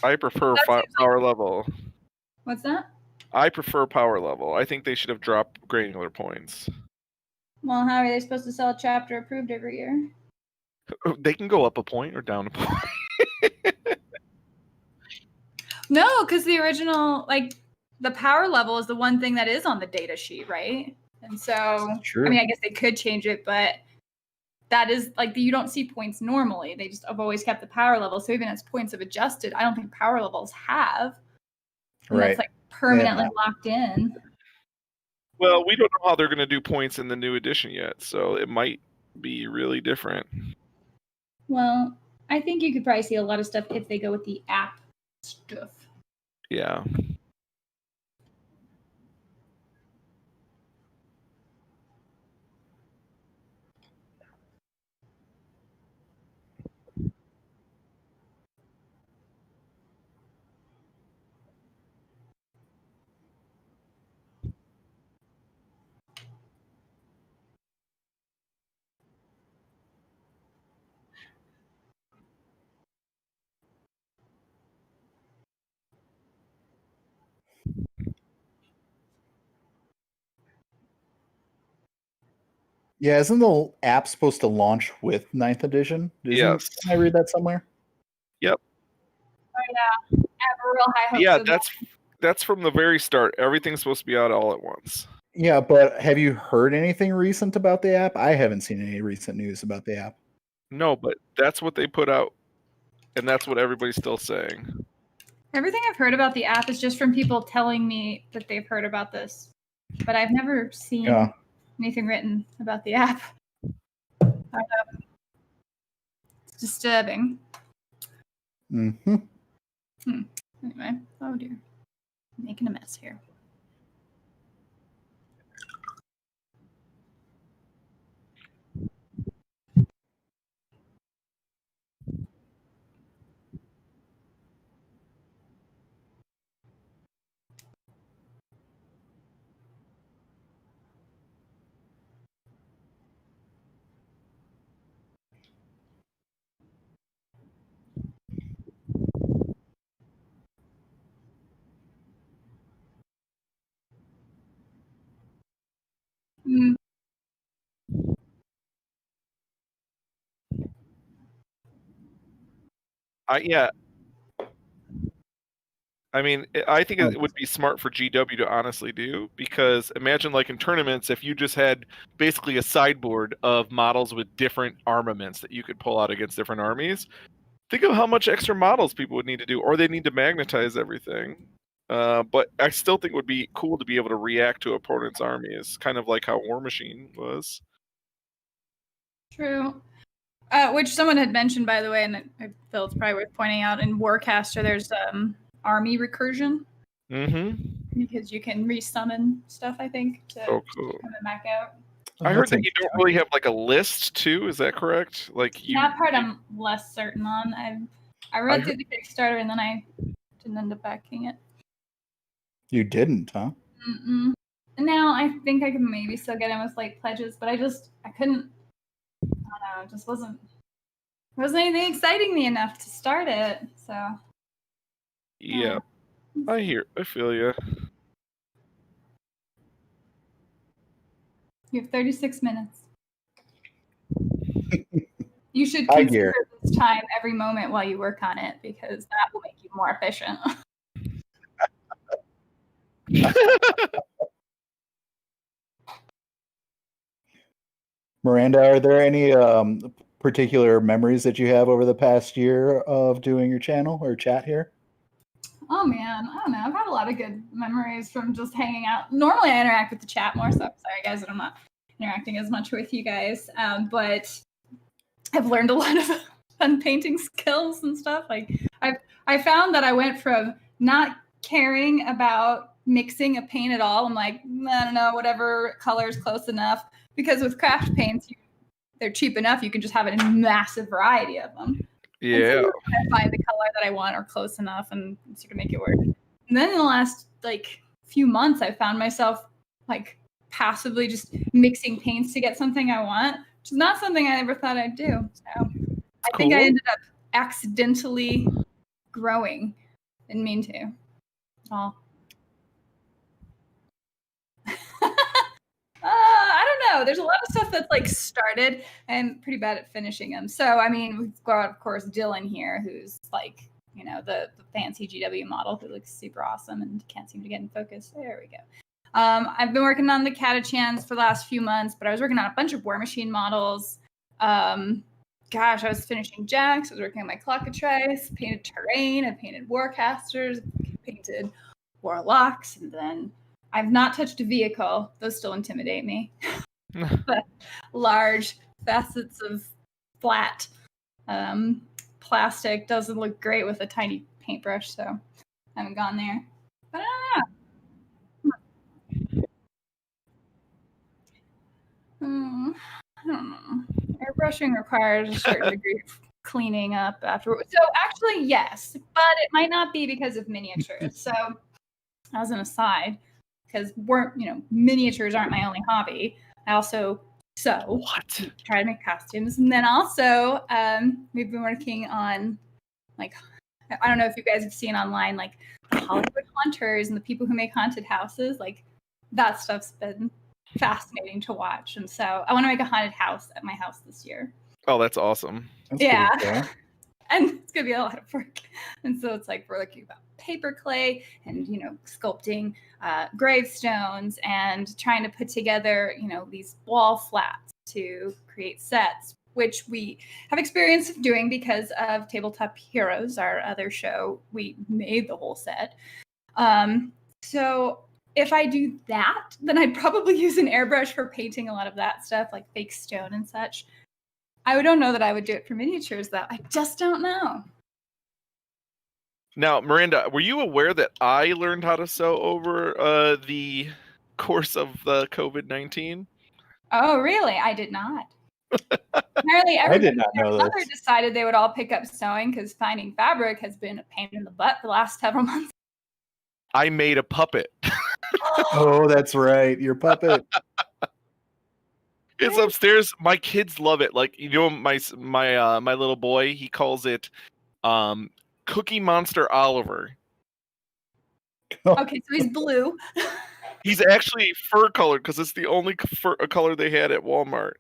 I prefer power level. What's that? I prefer power level. I think they should have dropped granular points. Well, how are they supposed to sell chapter approved every year? They can go up a point or down a point. No, because the original, like, the power level is the one thing that is on the data sheet, right? And so, True. I mean, I guess they could change it, but that is, like, you don't see points normally. They just have always kept the power level. So even as points have adjusted, I don't think power levels have. And Right. that's, like, permanently locked in. Well, we don't know how they're going to do points in the new edition yet, so it might be really different. Well, I think you could probably see a lot of stuff if they go with the app stuff. Yeah. Yeah, isn't the app supposed to launch with 9th edition? Yes. Can I read that somewhere? Yep. Oh, yeah. I have a real high hopes. Yeah, that's from the very start. Everything's supposed to be out all at once. Yeah, but have you heard anything recent about the app? I haven't seen any recent news about the app. No, but that's what they put out, and that's what everybody's still saying. Everything I've heard about the app is just from people telling me that they've heard about this, but I've never seen anything written about the app. It's disturbing. Mm-hmm. Anyway, oh dear. I'm making a mess here. Yeah. I mean, I think it would be smart for GW to honestly do, because imagine, like, in tournaments, if you just had basically a sideboard of models with different armaments that you could pull out against different armies. Think of how much extra models people would need to do, or they need to magnetize everything. But I still think it would be cool to be able to react to opponents' armies, kind of like how War Machine was. True. Which someone had mentioned, by the way, and I feel it's probably worth pointing out, in Warcaster there's army recursion. Mm-hmm. Because you can resummon stuff, I think, to come it back out. I heard that you don't really have like a list too. Is that correct? Like that part I'm less certain on. I read through the Kickstarter and then I didn't end up backing it. You didn't, huh? Mm-mm. Now I think I can maybe still get in with like pledges, but I couldn't. I don't know. It just wasn't anything exciting me enough to start it. So. Yeah, I feel you. You have 36 minutes. You should consider this time every moment while you work on it, because that will make you more efficient. Miranda, are there any particular memories that you have over the past year of doing your channel or chat here? Oh man, I don't know. I've had a lot of good memories from just hanging out. Normally I interact with the chat more, so I'm sorry guys that I'm not interacting as much with you guys. But I've learned a lot of fun painting skills and stuff. Like I found that I went from not caring about mixing a paint at all. I'm like, I don't know, whatever color is close enough. Because with craft paints, they're cheap enough. You can just have a massive variety of them. Yeah. So I find the color that I want or close enough and sort of make it work. And then in the last like few months, I found myself like passively just mixing paints to get something I want, which is not something I ever thought I'd do. So I think I ended up accidentally growing Didn't mean to. Oh. I don't know. There's a lot of stuff that's like started. I'm pretty bad at finishing them. So, I mean, we've got, of course, Dylan here, who's like, you know, the fancy GW model who looks super awesome and can't seem to get in focus. There we go. I've been working on the Catachans for the last few months, but I was working on a bunch of War Machine models. Gosh, I was finishing Jax. I was working on my Clockatrice, painted Terrain. I painted Warcasters, painted Warlocks, and then I've not touched a vehicle. Those still intimidate me. But large facets of flat plastic doesn't look great with a tiny paintbrush, so I haven't gone there. But I don't know. Airbrushing requires a certain degree of cleaning up afterwards. So actually, yes, but it might not be because of miniatures. So as an aside, because miniatures aren't my only hobby. I also try to make costumes, and then also we've been working on, like, I don't know if you guys have seen online, like the Hollywood hunters and the people who make haunted houses. Like that stuff's been fascinating to watch, and so I want to make a haunted house at my house this year. Oh, that's awesome. That's yeah. pretty cool. And it's gonna be a lot of work, and so it's like we're looking about paper clay and sculpting gravestones and trying to put together these wall flats to create sets, which we have experience of doing because of Tabletop Heroes, our other show. We made the whole set. So if I do that, then I'd probably use an airbrush for painting a lot of that stuff, like fake stone and such. I don't know that I would do it for miniatures, though. I just don't know. Now, Miranda, were you aware that I learned how to sew over the course of the COVID-19? Oh, really? I did not. Apparently, I did not know mother this. decided they would all pick up sewing because finding fabric has been a pain in the butt the last several months. I made a puppet. Oh, that's right. Your puppet. It's upstairs. My kids love it. Like, my little boy, he calls it Cookie Monster Oliver. Okay, so he's blue. He's actually fur colored because it's the only color they had at Walmart.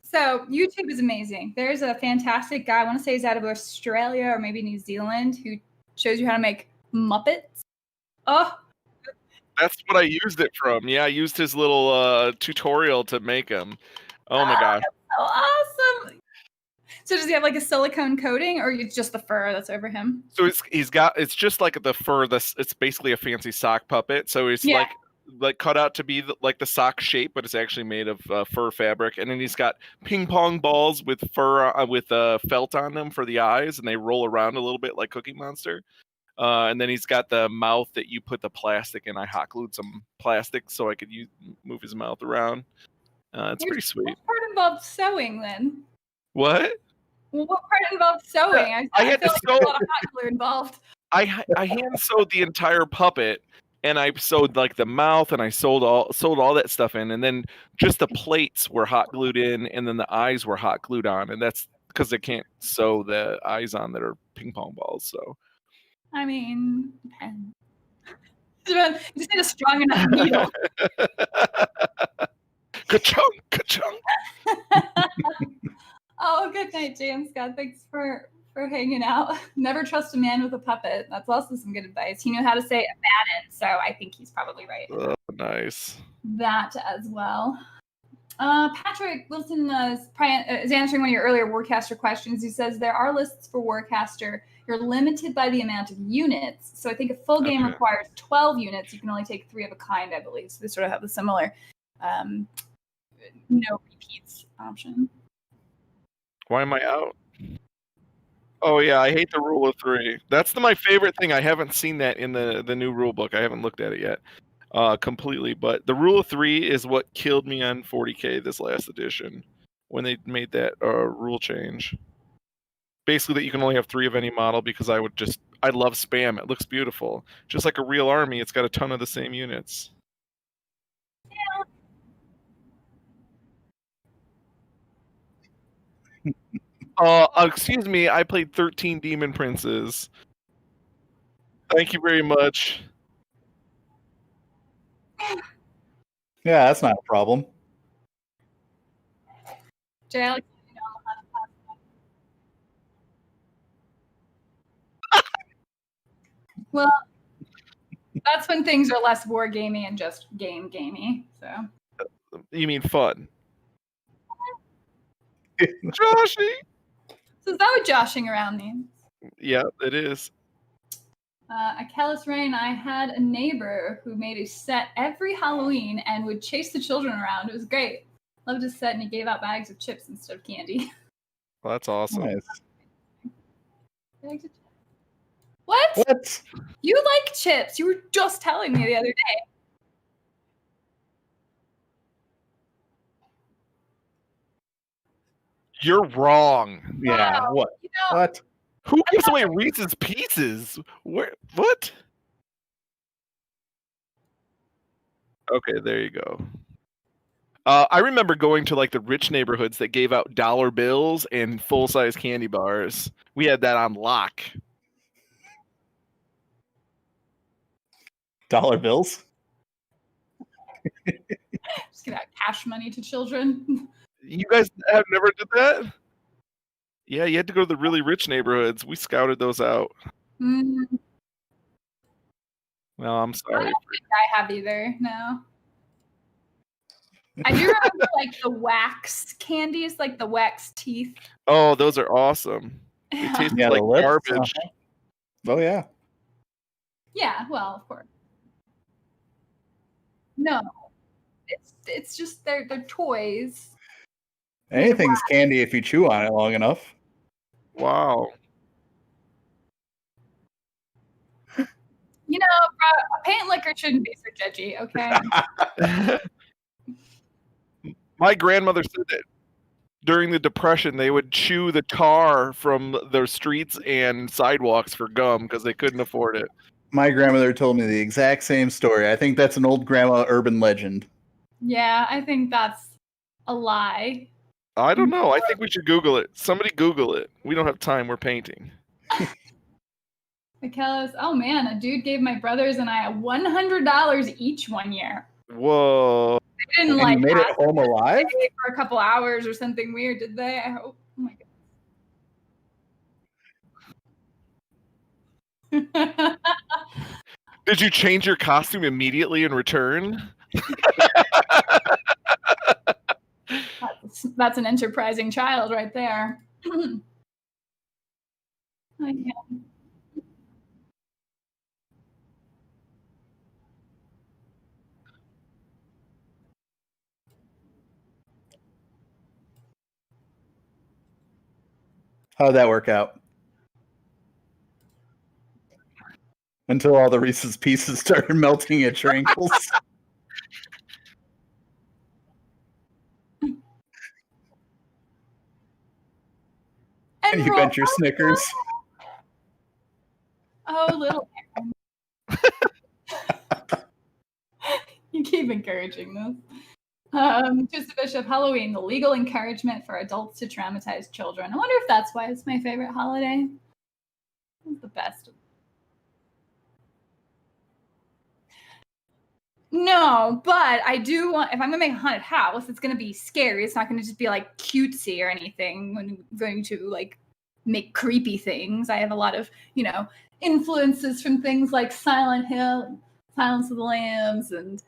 So YouTube is amazing. There's a fantastic guy, I want to say he's out of Australia or maybe New Zealand, who shows you how to make Muppets. Oh, that's what I used it from. Yeah, I used his little tutorial to make him. Oh my gosh. That's so awesome. So does he have like a silicone coating, or it's just the fur that's over him? So it's just like the fur. It's basically a fancy sock puppet. So it's like cut out to be like the sock shape, but it's actually made of fur fabric. And then he's got ping pong balls with fur with felt on them for the eyes, and they roll around a little bit like Cookie Monster. And then he's got the mouth that you put the plastic in. I hot glued some plastic so I could move his mouth around. It's pretty sweet. What part involved sewing then? What? Well, what part involved sewing? I had feel to like sew. there's a lot of hot glue involved. I hand sewed the entire puppet, and I sewed like the mouth, and I sewed all that stuff in, and then just the plates were hot glued in, and then the eyes were hot glued on, and that's because they can't sew the eyes on that are ping pong balls. So, I mean, you just need a strong enough needle. Ka-chunk, ka-chunk. Oh, good night, James. God, thanks for hanging out. Never trust a man with a puppet. That's also some good advice. He knew how to say abaddon, so I think he's probably right. Oh, nice. That as well. Patrick Wilson is answering one of your earlier Warcaster questions. He says there are lists for Warcaster. You're limited by the amount of units. So I think a full game requires 12 units. You can only take 3 of a kind, I believe. So they sort of have the similar no repeats option. Why am I out? Oh yeah, I hate the rule of 3. That's my favorite thing. I haven't seen that in the new rule book. I haven't looked at it yet completely. But the rule of 3 is what killed me on 40K this last edition when they made that rule change. Basically, that you can only have 3 of any model because I love spam. It looks beautiful, just like a real army. It's got a ton of the same units. Excuse me, I played 13 Demon Princes. Thank you very much. Yeah, that's not a problem. J. Alex, well, that's when things are less wargamey and just gamey. So. You mean fun? Joshy. So is that what joshing around means? Yeah, it is. Achilles Rain, I had a neighbor who made a set every Halloween and would chase the children around. It was great. Loved his set, and he gave out bags of chips instead of candy. Well, that's awesome. Nice. What? What? You like chips? You were just telling me the other day. You're wrong. Yeah. Wow. What? You know, What? Who gives away Reese's Pieces? Where? What? Okay, there you go. I remember going to like the rich neighborhoods that gave out dollar bills and full-size candy bars. We had that on lock. Dollar bills? just give out cash money to children. You guys have never did that? Yeah, you had to go to the really rich neighborhoods. We scouted those out. I Well, I'm sorry. don't think I have either. No. I do remember like the wax candies, like the wax teeth. Oh, those are awesome. They taste Yeah, like the lips. garbage. Oh yeah. Yeah, well, of course. No, it's just they're toys. Anything's candy if you chew on it long enough. Wow. You know, a paint liquor shouldn't be so judgy, okay? My grandmother said that during the Depression, they would chew the tar from their streets and sidewalks for gum because they couldn't afford it. My grandmother told me the exact same story. I think that's an old grandma urban legend. Yeah, I think that's a lie. I don't know. I think we should Google it. Somebody Google it. We don't have time. We're painting. Because, oh man, a dude gave my brothers and I $100 each one year. Whoa. They didn't And like you made it ask home us to alive? stay for a couple hours or something weird, did they? I hope. Oh my god. Did you change your costume immediately in return? That's an enterprising child right there. Oh, yeah. How'd that work out? Until all the Reese's Pieces started melting at your ankles. And you bent your Snickers. Oh, little You keep encouraging this. Just Bishop, Halloween, the legal encouragement for adults to traumatize children. I wonder if that's why it's my favorite holiday. It's the best. No, but I do want, if I'm gonna make a haunted house, it's gonna be scary. It's not gonna just be like cutesy or anything. When I'm going to like make creepy things. I have a lot of, influences from things like Silent Hill and Silence of the Lambs and,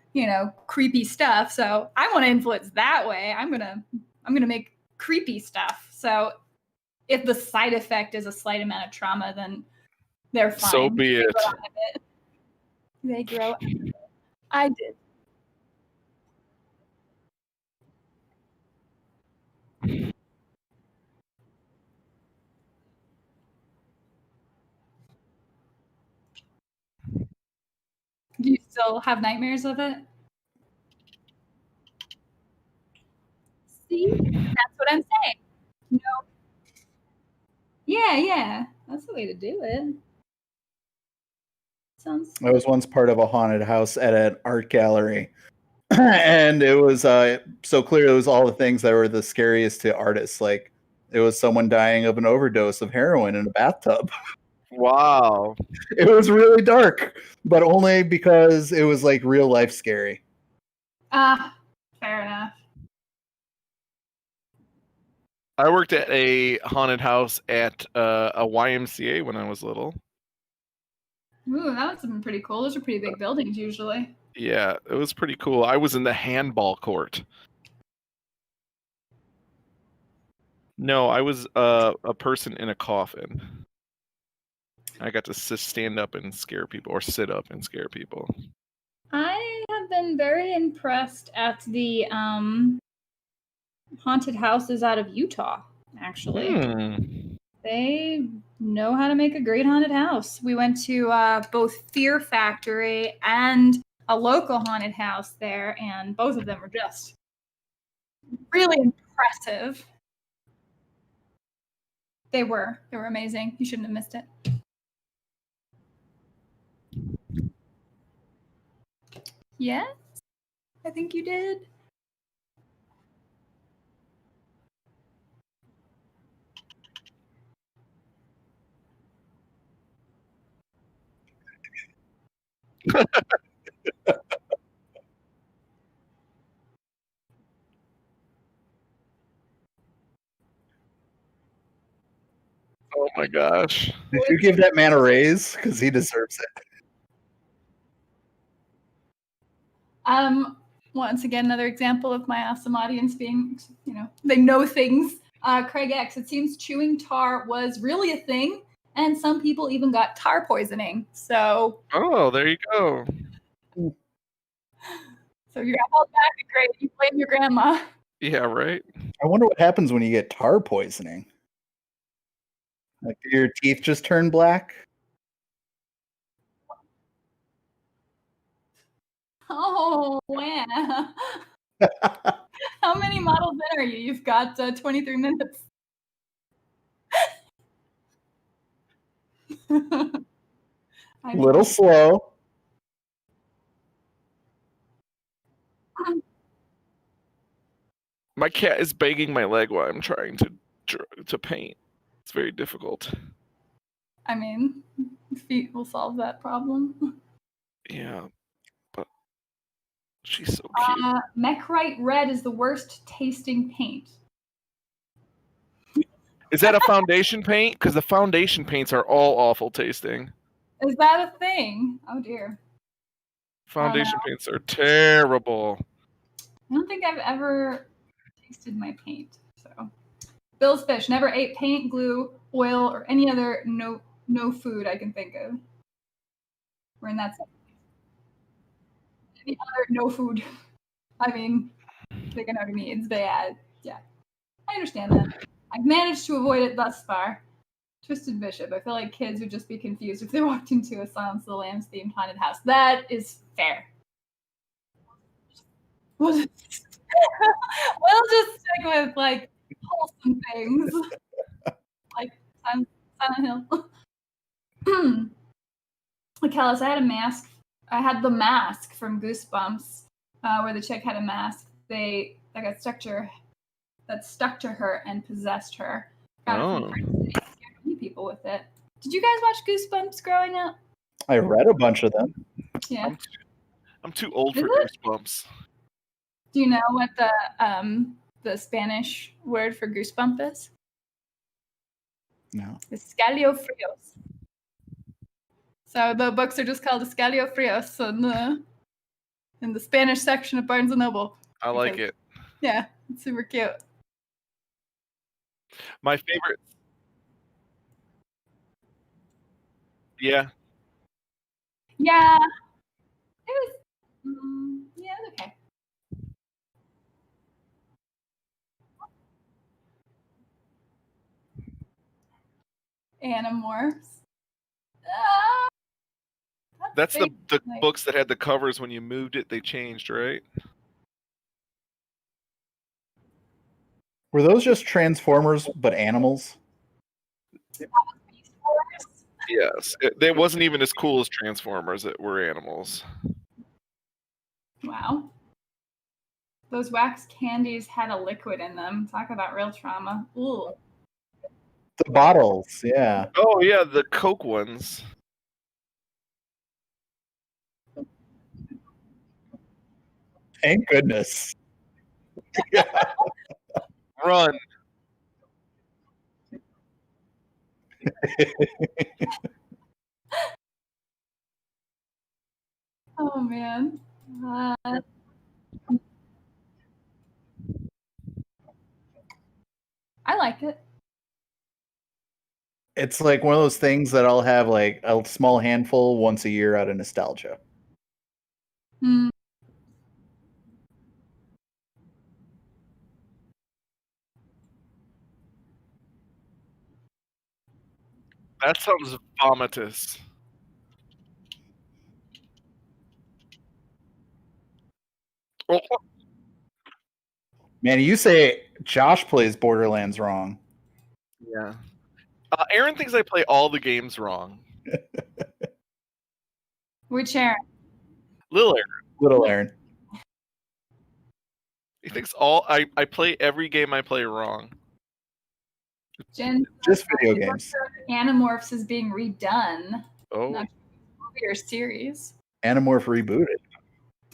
creepy stuff. So I want to influence that way. I'm gonna make creepy stuff. So if the side effect is a slight amount of trauma, then they're fine. So be it. They grow out of it. I did. Do you still have nightmares of it? See? That's what I'm saying. No. Yeah. That's the way to do it. Sounds. I was once part of a haunted house at an art gallery. And it was so clear it was all the things that were the scariest to artists. Like it was someone dying of an overdose of heroin in a bathtub. Wow. It was really dark, but only because it was like real life scary. Fair enough. I worked at a haunted house at a YMCA when I was little. Ooh, that was something pretty cool. Those are pretty big buildings usually. Yeah, it was pretty cool. I was in the handball court. No, I was a person in a coffin. I got to stand up and scare people, or sit up and scare people. I have been very impressed at the haunted houses out of Utah, actually. They know how to make a great haunted house. We went to both Fear Factory and a local haunted house there, and both of them were just really impressive. They were amazing. You shouldn't have missed it. Yes, I think you did. Oh my gosh. Did you give that man a raise? Because he deserves it. Once again, another example of my awesome audience being, they know things. Craig X, it seems chewing tar was really a thing, and some people even got tar poisoning. So. Oh, there you go. So you got held back. Great. You blame your grandma. Yeah, right. I wonder what happens when you get tar poisoning. Like, do your teeth just turn black? Oh, wow. How many models in are you? You've got 23 minutes. A little slow. My cat is banging my leg while I'm trying to paint. It's very difficult. I mean, feet will solve that problem. Yeah, but she's so cute. Mechrite Red is the worst tasting paint. Is that a foundation paint? Because the foundation paints are all awful tasting. Is that a thing? Oh dear. Foundation paints are terrible. I don't think I've ever tasted my paint. So, Bill's Fish never ate paint, glue, oil, or any other no food I can think of. We're in that section. Any other no food. I mean, they can have needs, but yeah, I understand that. I've managed to avoid it thus far. Twisted Bishop. I feel like kids would just be confused if they walked into a Silence of the Lambs themed haunted house. That is fair. We'll just stick with like wholesome things, like Silent Hill. Kellis, I had the mask from Goosebumps, where the chick had a mask. That stuck to her and possessed her. Got people with it. Did you guys watch Goosebumps growing up? I read a bunch of them. Yeah. I'm too old for Goosebumps. Do you know what the Spanish word for goosebump is? No. Escalofríos. So the books are just called Escalofríos in the Spanish section of Barnes & Noble. I like it. Yeah, it's super cute. My favorite. Yeah. Yeah. It was. Yeah, it was okay. Animorphs. That's the books that had the covers. When you moved it, they changed, right? Were those just Transformers, but animals? Yes. They wasn't even as cool as Transformers. It were animals. Wow. Those wax candies had a liquid in them. Talk about real trauma. Ooh. The bottles, yeah. Oh yeah, the Coke ones. Thank goodness. Run. Oh man. I like it. It's like one of those things that I'll have like a small handful once a year out of nostalgia. Hmm. That sounds vomitous. Oh, Man, you say Josh plays Borderlands wrong. yeah. Aaron thinks I play all the games wrong. Which Aaron? Lil Aaron. Little Aaron. He thinks I play every game I play wrong. Jen. Just video games. Animorphs is being redone. Oh. Not movie or series. Animorph rebooted.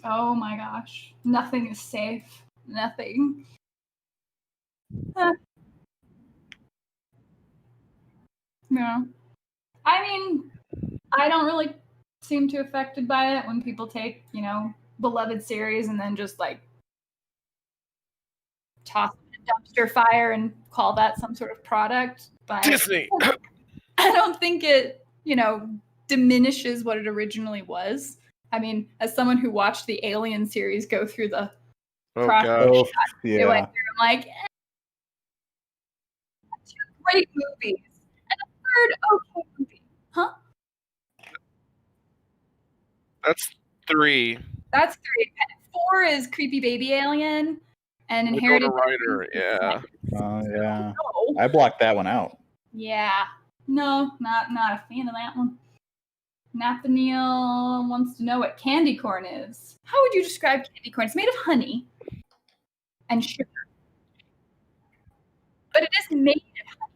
Oh my gosh. Nothing is safe. Nothing. No. I mean, I don't really seem too affected by it when people take, beloved series and then just like toss it in a dumpster fire and call that some sort of product. But Disney. I don't think it, diminishes what it originally was. I mean, as someone who watched the Alien series go through the process, Oh, yeah. I'm like, two great movies and a third okay movie. Huh? That's 3. That's 3. 4 is Creepy Baby Alien and Inherited. Rider, yeah. Oh, yeah. No. I blocked that one out. Yeah. No, not a fan of that one. Nathaniel wants to know what candy corn is. How would you describe candy corn? It's made of honey and sugar. But it is made of honey.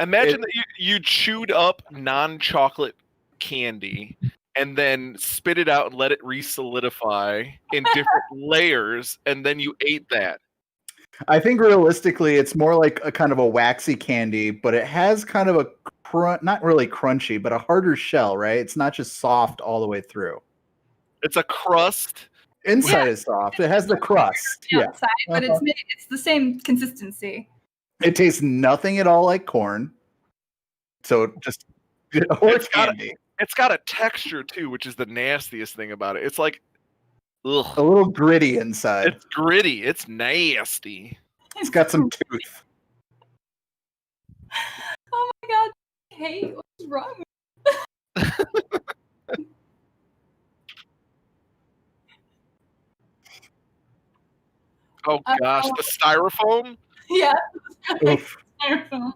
Imagine that you chewed up non-chocolate candy and then spit it out and let it re-solidify in different layers, and then you ate that. I think realistically, it's more like a kind of a waxy candy, but it has kind of a not really crunchy, but a harder shell, right? It's not just soft all the way through. It's a crust. Inside is soft. It has the crust. Yeah. Outside, but it's the same consistency. It tastes nothing at all like corn. So just or candy. It's got a texture too, which is the nastiest thing about it. It's like, ugh. A little gritty inside. It's gritty. It's nasty. It's got some tooth. Oh my god, Kate, what's wrong? Oh gosh, the styrofoam? Yeah. Oof. Styrofoam.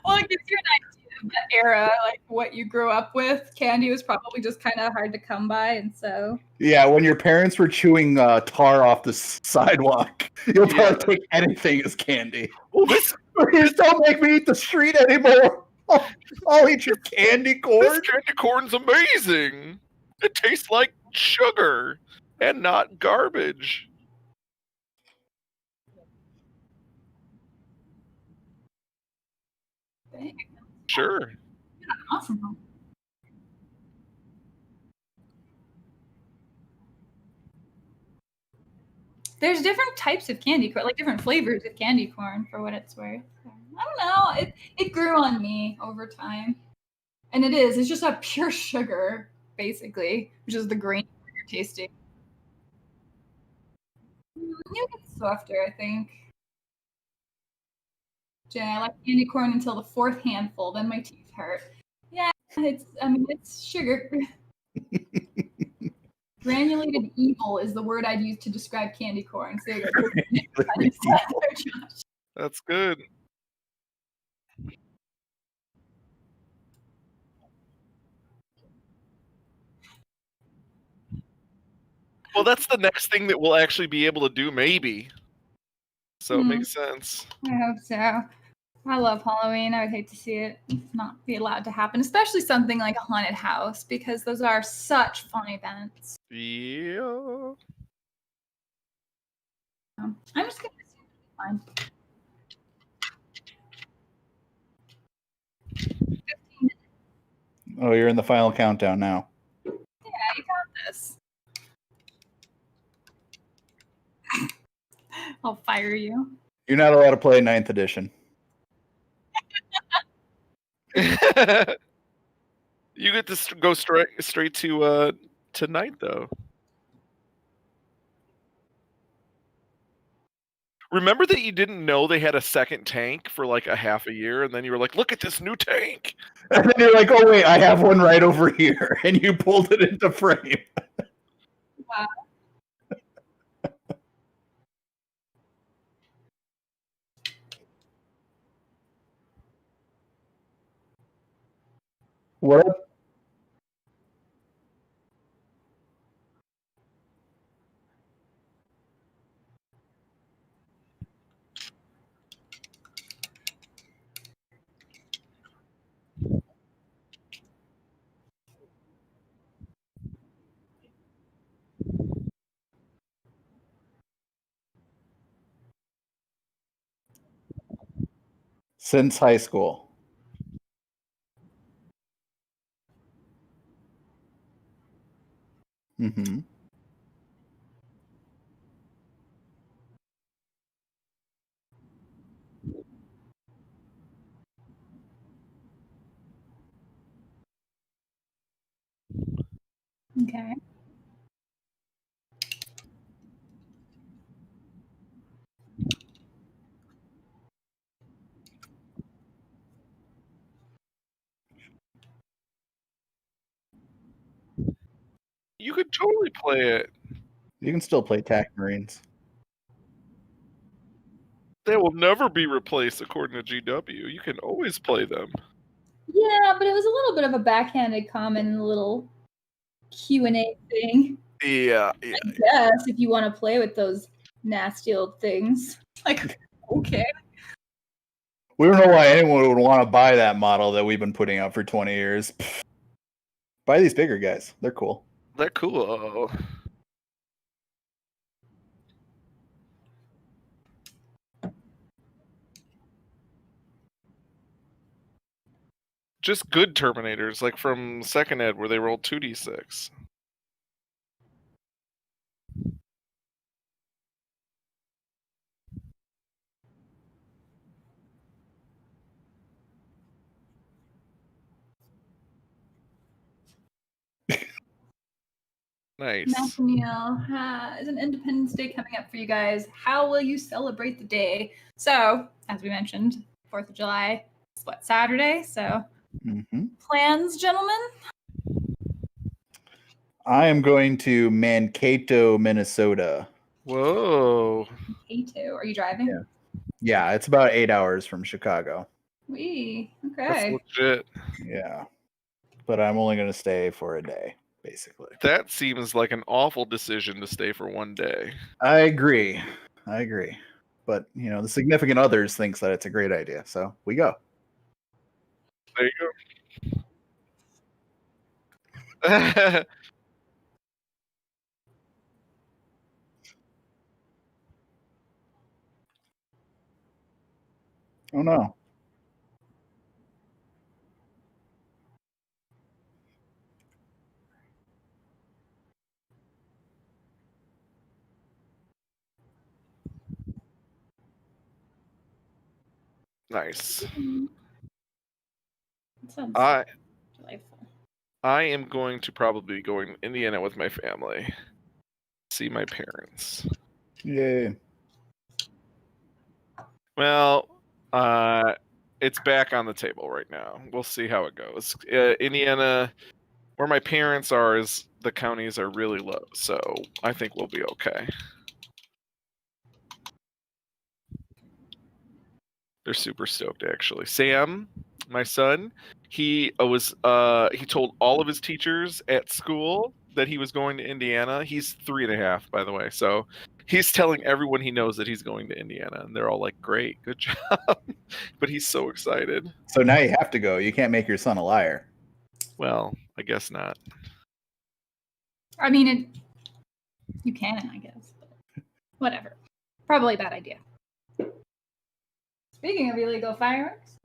Well, it gives you an idea of the era, like what you grew up with. Candy was probably just kind of hard to come by, and so. Yeah, when your parents were chewing tar off the sidewalk, you'll probably take anything as candy. Please don't make me eat the street anymore. I'll eat your candy corn. This candy corn's amazing. It tastes like sugar and not garbage. Dang. Sure. Yeah, awesome. There's different types of candy corn, like different flavors of candy corn, for what it's worth. I don't know. It grew on me over time, and it's just a pure sugar, basically, which is the grain you're tasting. You get softer, I think. Jen, I like candy corn until the 4th handful, then my teeth hurt. Yeah, it's sugar. Granulated evil is the word I'd use to describe candy corn. So that's good. Well, that's the next thing that we'll actually be able to do, maybe. So it makes sense. I hope so. I love Halloween. I would hate to see it not be allowed to happen, especially something like a haunted house, because those are such fun events. Yeah. I'm just gonna assume it'll be fine. 15 minutes. Oh, you're in the final countdown now. Yeah, you got this. I'll fire you. You're not allowed to play 9th edition. You get to go straight to tonight, though. Remember that you didn't know they had a second tank for like a half a year, and then you were like, "Look at this new tank!" And then you're like, "Oh wait, I have one right over here," and you pulled it into frame. Wow. What? Since high school. Mm-hmm. Okay. You could totally play it. You can still play TAC Marines. They will never be replaced, according to GW. You can always play them. Yeah, but it was a little bit of a backhanded comment in the little Q&A thing. Yeah. I guess if you want to play with those nasty old things. Like, okay. We don't know why anyone would want to buy that model that we've been putting out for 20 years. Pfft. Buy these bigger guys. They're cool. They're cool. Just good Terminators, like from Second Ed, where they rolled 2d6. Nice. Nathaniel has an Independence Day coming up for you guys. How will you celebrate the day? So, as we mentioned, 4th of July is what, Saturday? So, plans, gentlemen? I am going to Mankato, Minnesota. Whoa. Mankato. Are you driving? Yeah, it's about 8 hours from Chicago. Okay. That's legit. Yeah. But I'm only going to stay for a day, basically. That seems like an awful decision to stay for one day. I agree. But, the significant others thinks that it's a great idea. So we go. There you go. Oh, no. Nice. That sounds delightful. I am going to probably be going to Indiana with my family. See my parents. Yay. Well, it's back on the table right now. We'll see how it goes. Indiana, where my parents are, is the counties are really low, so I think we'll be okay. They're super stoked, actually. Sam, my son, he told all of his teachers at school that he was going to Indiana. He's 3.5, by the way. So he's telling everyone he knows that he's going to Indiana, and they're all like, "Great, good job." But he's so excited. So now you have to go. You can't make your son a liar. Well, I guess not. I mean, you can, I guess. But whatever. Probably a bad idea. Speaking of illegal fireworks,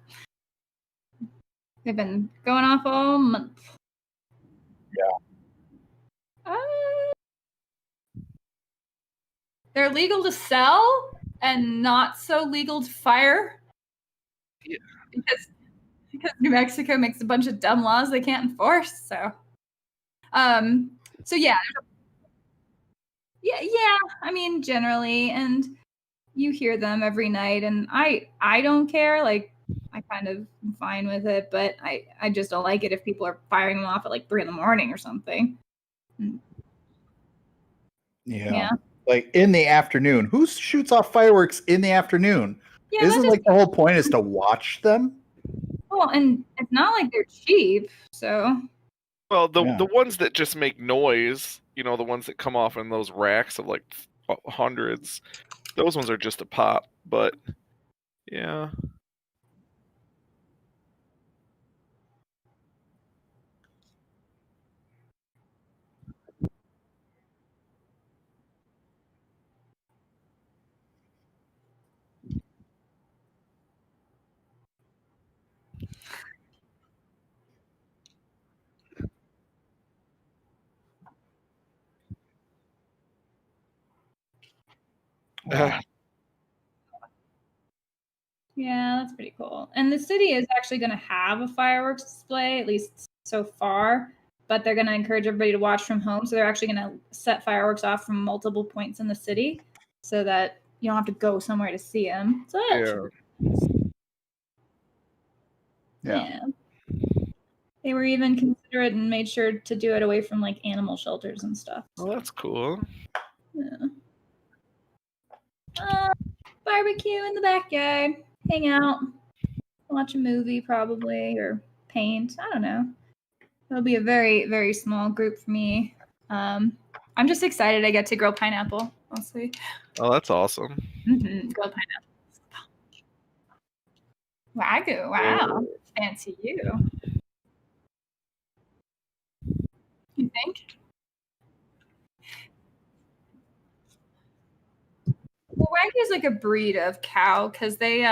they've been going off all month. Yeah. They're legal to sell and not so legal to fire. Yeah. Because New Mexico makes a bunch of dumb laws they can't enforce. So yeah. Yeah. I mean, generally, and you hear them every night, and I don't care. Like, I kind of am fine with it, but I just don't like it if people are firing them off at like 3 a.m. or something. Yeah. Like in the afternoon. Who shoots off fireworks in the afternoon? Yeah, Isn't like the whole point is to watch them? Well, and it's not like they're cheap, so. Well, the ones that just make noise, the ones that come off in those racks of like hundreds, those ones are just a pop. But yeah. Wow. Yeah, that's pretty cool. And the city is actually going to have a fireworks display, at least so far, but they're going to encourage everybody to watch from home. So they're actually going to set fireworks off from multiple points in the city so that you don't have to go somewhere to see them. So yeah. They were even considerate and made sure to do it away from like animal shelters and stuff. Oh, that's cool. Yeah. Barbecue in the backyard, hang out, watch a movie probably, or paint. I don't know. It'll be a very, very small group for me. I'm just excited I get to grill pineapple, mostly. Oh, that's awesome. Grill pineapple. Wagyu, wow. Fancy you. You think? Well, Wagyu is like a breed of cow because they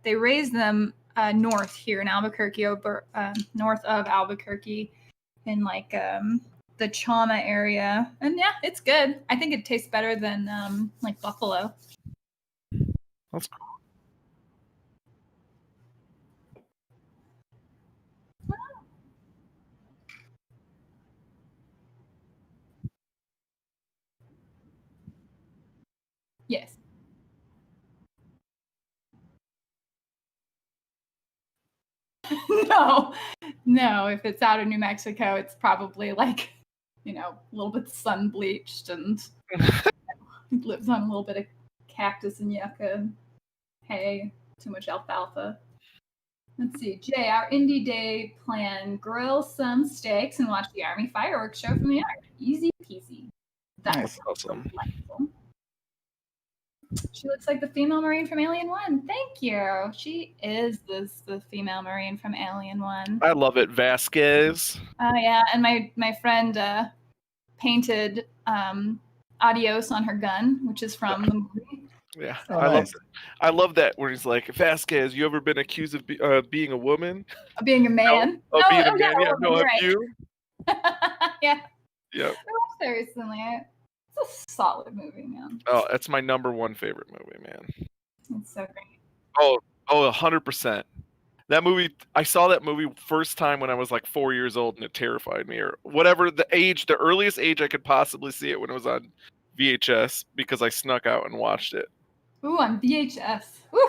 raise them north here in Albuquerque, north of Albuquerque, in like the Chama area, and yeah, it's good. I think it tastes better than like buffalo. That's cool. Yes. No. If it's out of New Mexico, it's probably like, a little bit sun bleached and lives on a little bit of cactus and yucca and hay, too much alfalfa. Let's see, Jay, our indie day plan: grill some steaks and watch the Army fireworks show from the yard. Easy peasy. That's awesome. Delightful. She looks like the female Marine from Alien 1. Thank you. She is the female Marine from Alien 1. I love it. Vasquez. Oh, yeah. And my friend painted Adios on her gun, which is from the movie. Yeah. Oh, nice. I love that where he's like, Vasquez, you ever been accused of being a woman? Of being a man? No, being a man. Yeah, no, have right. you? Yeah. Yeah. I watched that recently. It's a solid movie, man. Oh, that's my number one favorite movie, man. It's so great. Oh, 100%. That movie, I saw that movie first time when I was like 4 years old, and it terrified me, or whatever the earliest age I could possibly see it, when it was on VHS, because I snuck out and watched it. Ooh, on VHS. Woo!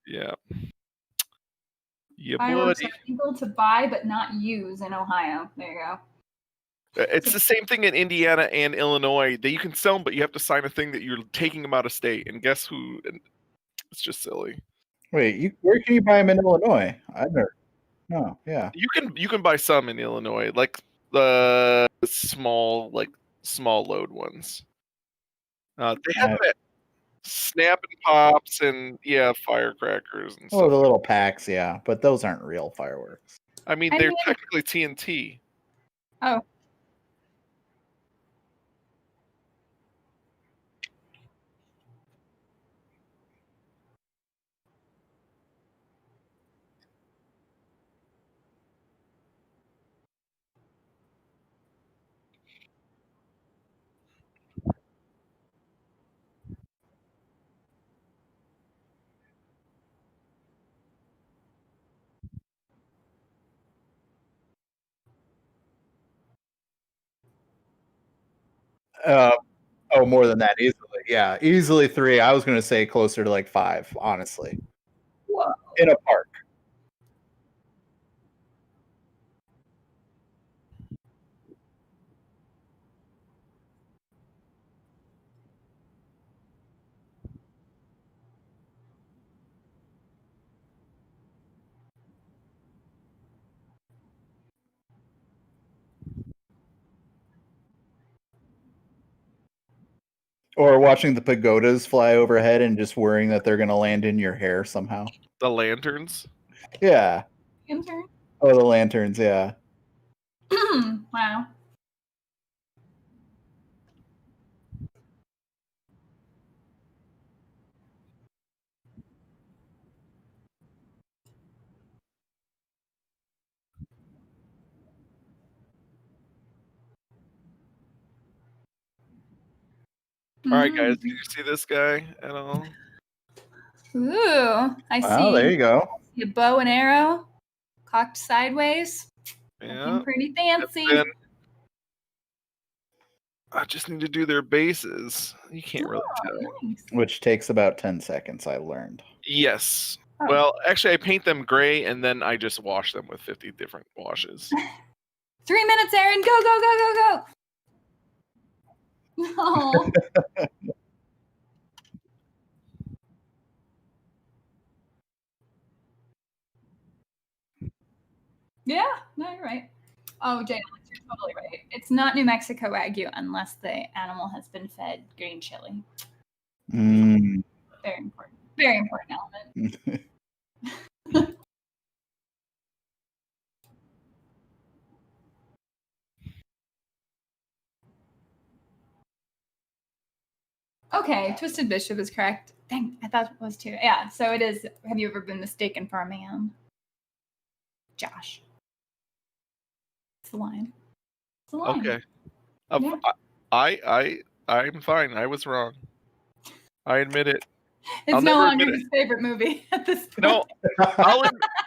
Yeah. Yeah, fireworks buddy. are legal to buy but not use in Ohio. There you go. It's the same thing in Indiana and Illinois. That you can sell them, but you have to sign a thing that you're taking them out of state. And guess who? It's just silly. Wait, where can you buy them in Illinois? I've never. No, yeah. You can buy some in Illinois. Like The small load ones. They have them at Snap and Pops and firecrackers and Oh, stuff. the little packs, yeah, but those aren't real fireworks. I mean, they're technically TNT. Oh. Oh, more than that, easily. Yeah, easily 3. I was going to say closer to like 5, honestly. Whoa. In a park. Or watching the pagodas fly overhead and just worrying that they're going to land in your hair somehow. The lanterns? Yeah. Intern? Oh, the lanterns, yeah. Wow. All right, guys, did you see this guy at all? Ooh, I see. Oh, there you go. A bow and arrow, cocked sideways. Yeah. Looking pretty fancy. Then I just need to do their bases. You can't really tell. Nice. Which takes about 10 seconds, I learned. Yes. Oh. Well, actually, I paint them gray and then I just wash them with 50 different washes. 3 minutes, Aaron. Go, go, go, go, go. No. Yeah, no, you're right. Oh, Jay, you're totally right. It's not New Mexico Wagyu unless the animal has been fed green chili. Mm. Very important. Very important element. Okay, Twisted Bishop is correct. Dang, I thought it was too. Yeah, so it is. Have you ever been mistaken for a man? Josh. It's the line. It's the line. Okay. Yeah. I'm fine. I was wrong. I admit it. It's no longer his favorite movie at this point. No,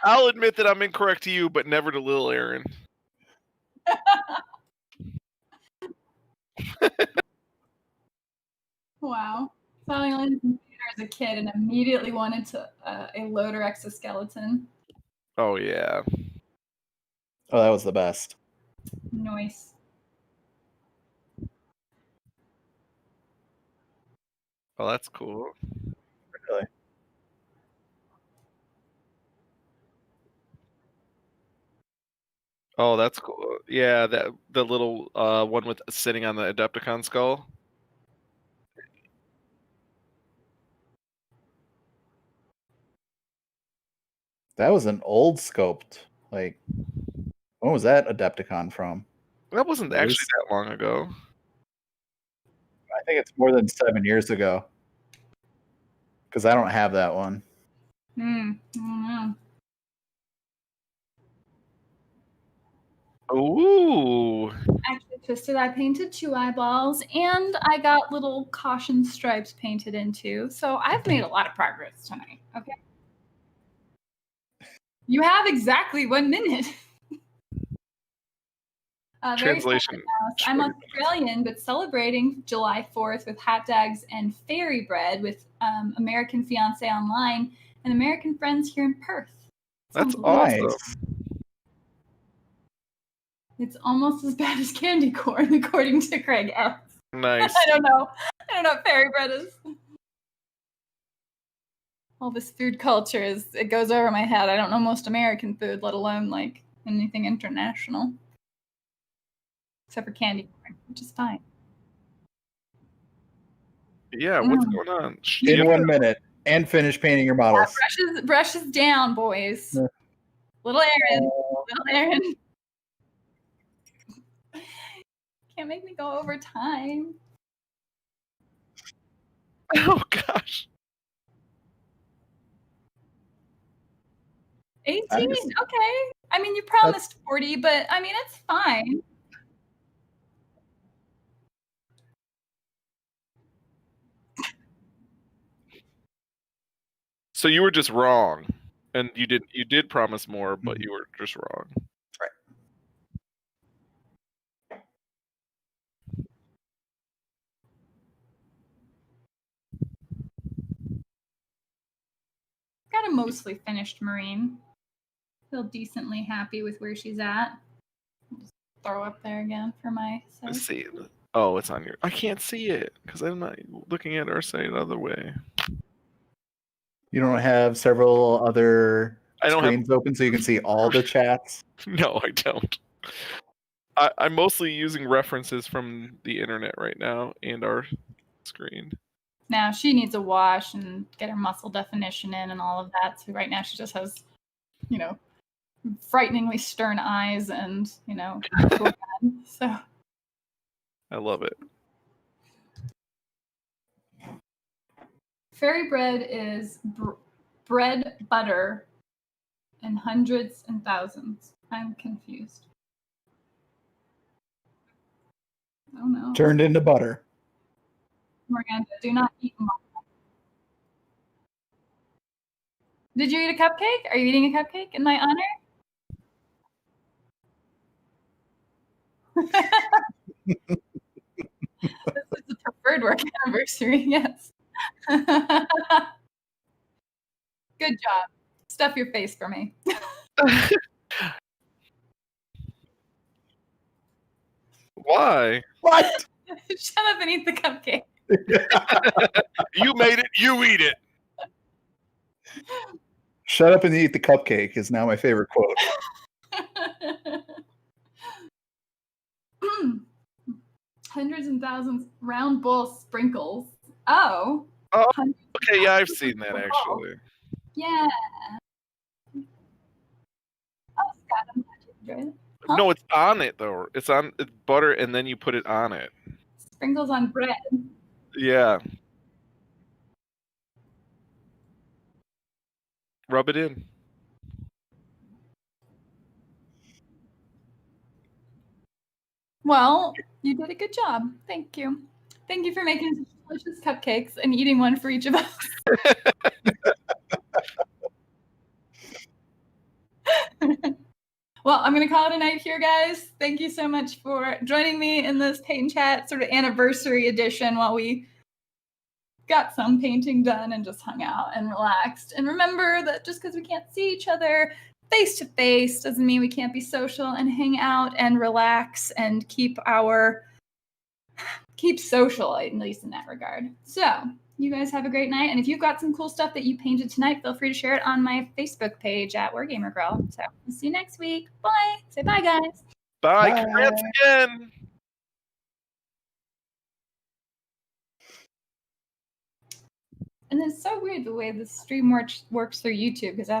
I'll admit that I'm incorrect to you, but never to Lil Aaron. Wow. Saw Aliens in theater as a kid and immediately wanted to a loader exoskeleton. Oh yeah. Oh, that was the best. Nice. Oh, that's cool. Really? Oh, that's cool. Yeah, the little one with sitting on the Adepticon skull. That was an old scoped. Like, when was that Adepticon from? That wasn't actually that long ago. I think it's more than 7 years ago. Because I don't have that one. I don't know. Ooh. Actually, Twisted, I painted 2 eyeballs and I got little caution stripes painted into. So I've made a lot of progress tonight. Okay. You have exactly 1 minute. Translation. I'm Australian, but celebrating July 4th with hot dogs and fairy bread with American Fiance Online and American friends here in Perth. That's awesome. Nice. It's almost as bad as candy corn, according to Craig S. Nice. I don't know what fairy bread is. All this food culture it goes over my head. I don't know most American food, let alone like anything international. except for candy corn, which is fine. Yeah, what's going on? In 1 minute, and finish painting your models. Brushes down, boys. Yeah. Little Aaron. Can't make me go over time. Oh gosh. 18? Okay. I mean, you promised 40, but I mean, it's fine. So you were just wrong, and you did promise more, but you were just wrong. Right. Got a mostly finished Marine. Feel decently happy with where she's at. Just throw up there again for my sake. Let's see. Oh, it's on your. I can't see it because I'm not looking at our site the other way. You don't have several other I don't screens open so you can see all the chats? No, I don't. I'm mostly using references from the internet right now and our screen. Now she needs a wash and get her muscle definition in and all of that. So right now she just has, frighteningly stern eyes and, so. I love it. Fairy bread is bread butter in hundreds and thousands. I'm confused. Oh no. Turned into butter. Miranda, do not eat mom. Did you eat a cupcake? Are you eating a cupcake in my honor? This is the preferred work anniversary, yes. Good job. Stuff your face for me. Why? What? Shut up and eat the cupcake. You made it. You eat it. Shut up and eat the cupcake is now my favorite quote. Hundreds and thousands round bowl sprinkles. Oh. Oh, okay. Yeah, I've seen that actually. Yeah. Oh, Scott, I'm glad you enjoyed it. Huh? No, it's on it though. It's butter, and then you put it on it. Sprinkles on bread. Yeah. Rub it in. Well, you did a good job. Thank you. Thank you for making such delicious cupcakes and eating one for each of us. Well, I'm going to call it a night here, guys. Thank you so much for joining me in this paint chat sort of anniversary edition while we got some painting done and just hung out and relaxed. And remember that just because we can't see each other face to face doesn't mean we can't be social and hang out and relax and keep social, at least in that regard. So you guys have a great night. And if you've got some cool stuff that you painted tonight, feel free to share it on my Facebook page at WarGamer Girl. So we'll see you next week. Bye. Say bye, guys. Bye. Congrats again. And it's so weird the way the stream works through YouTube because I have to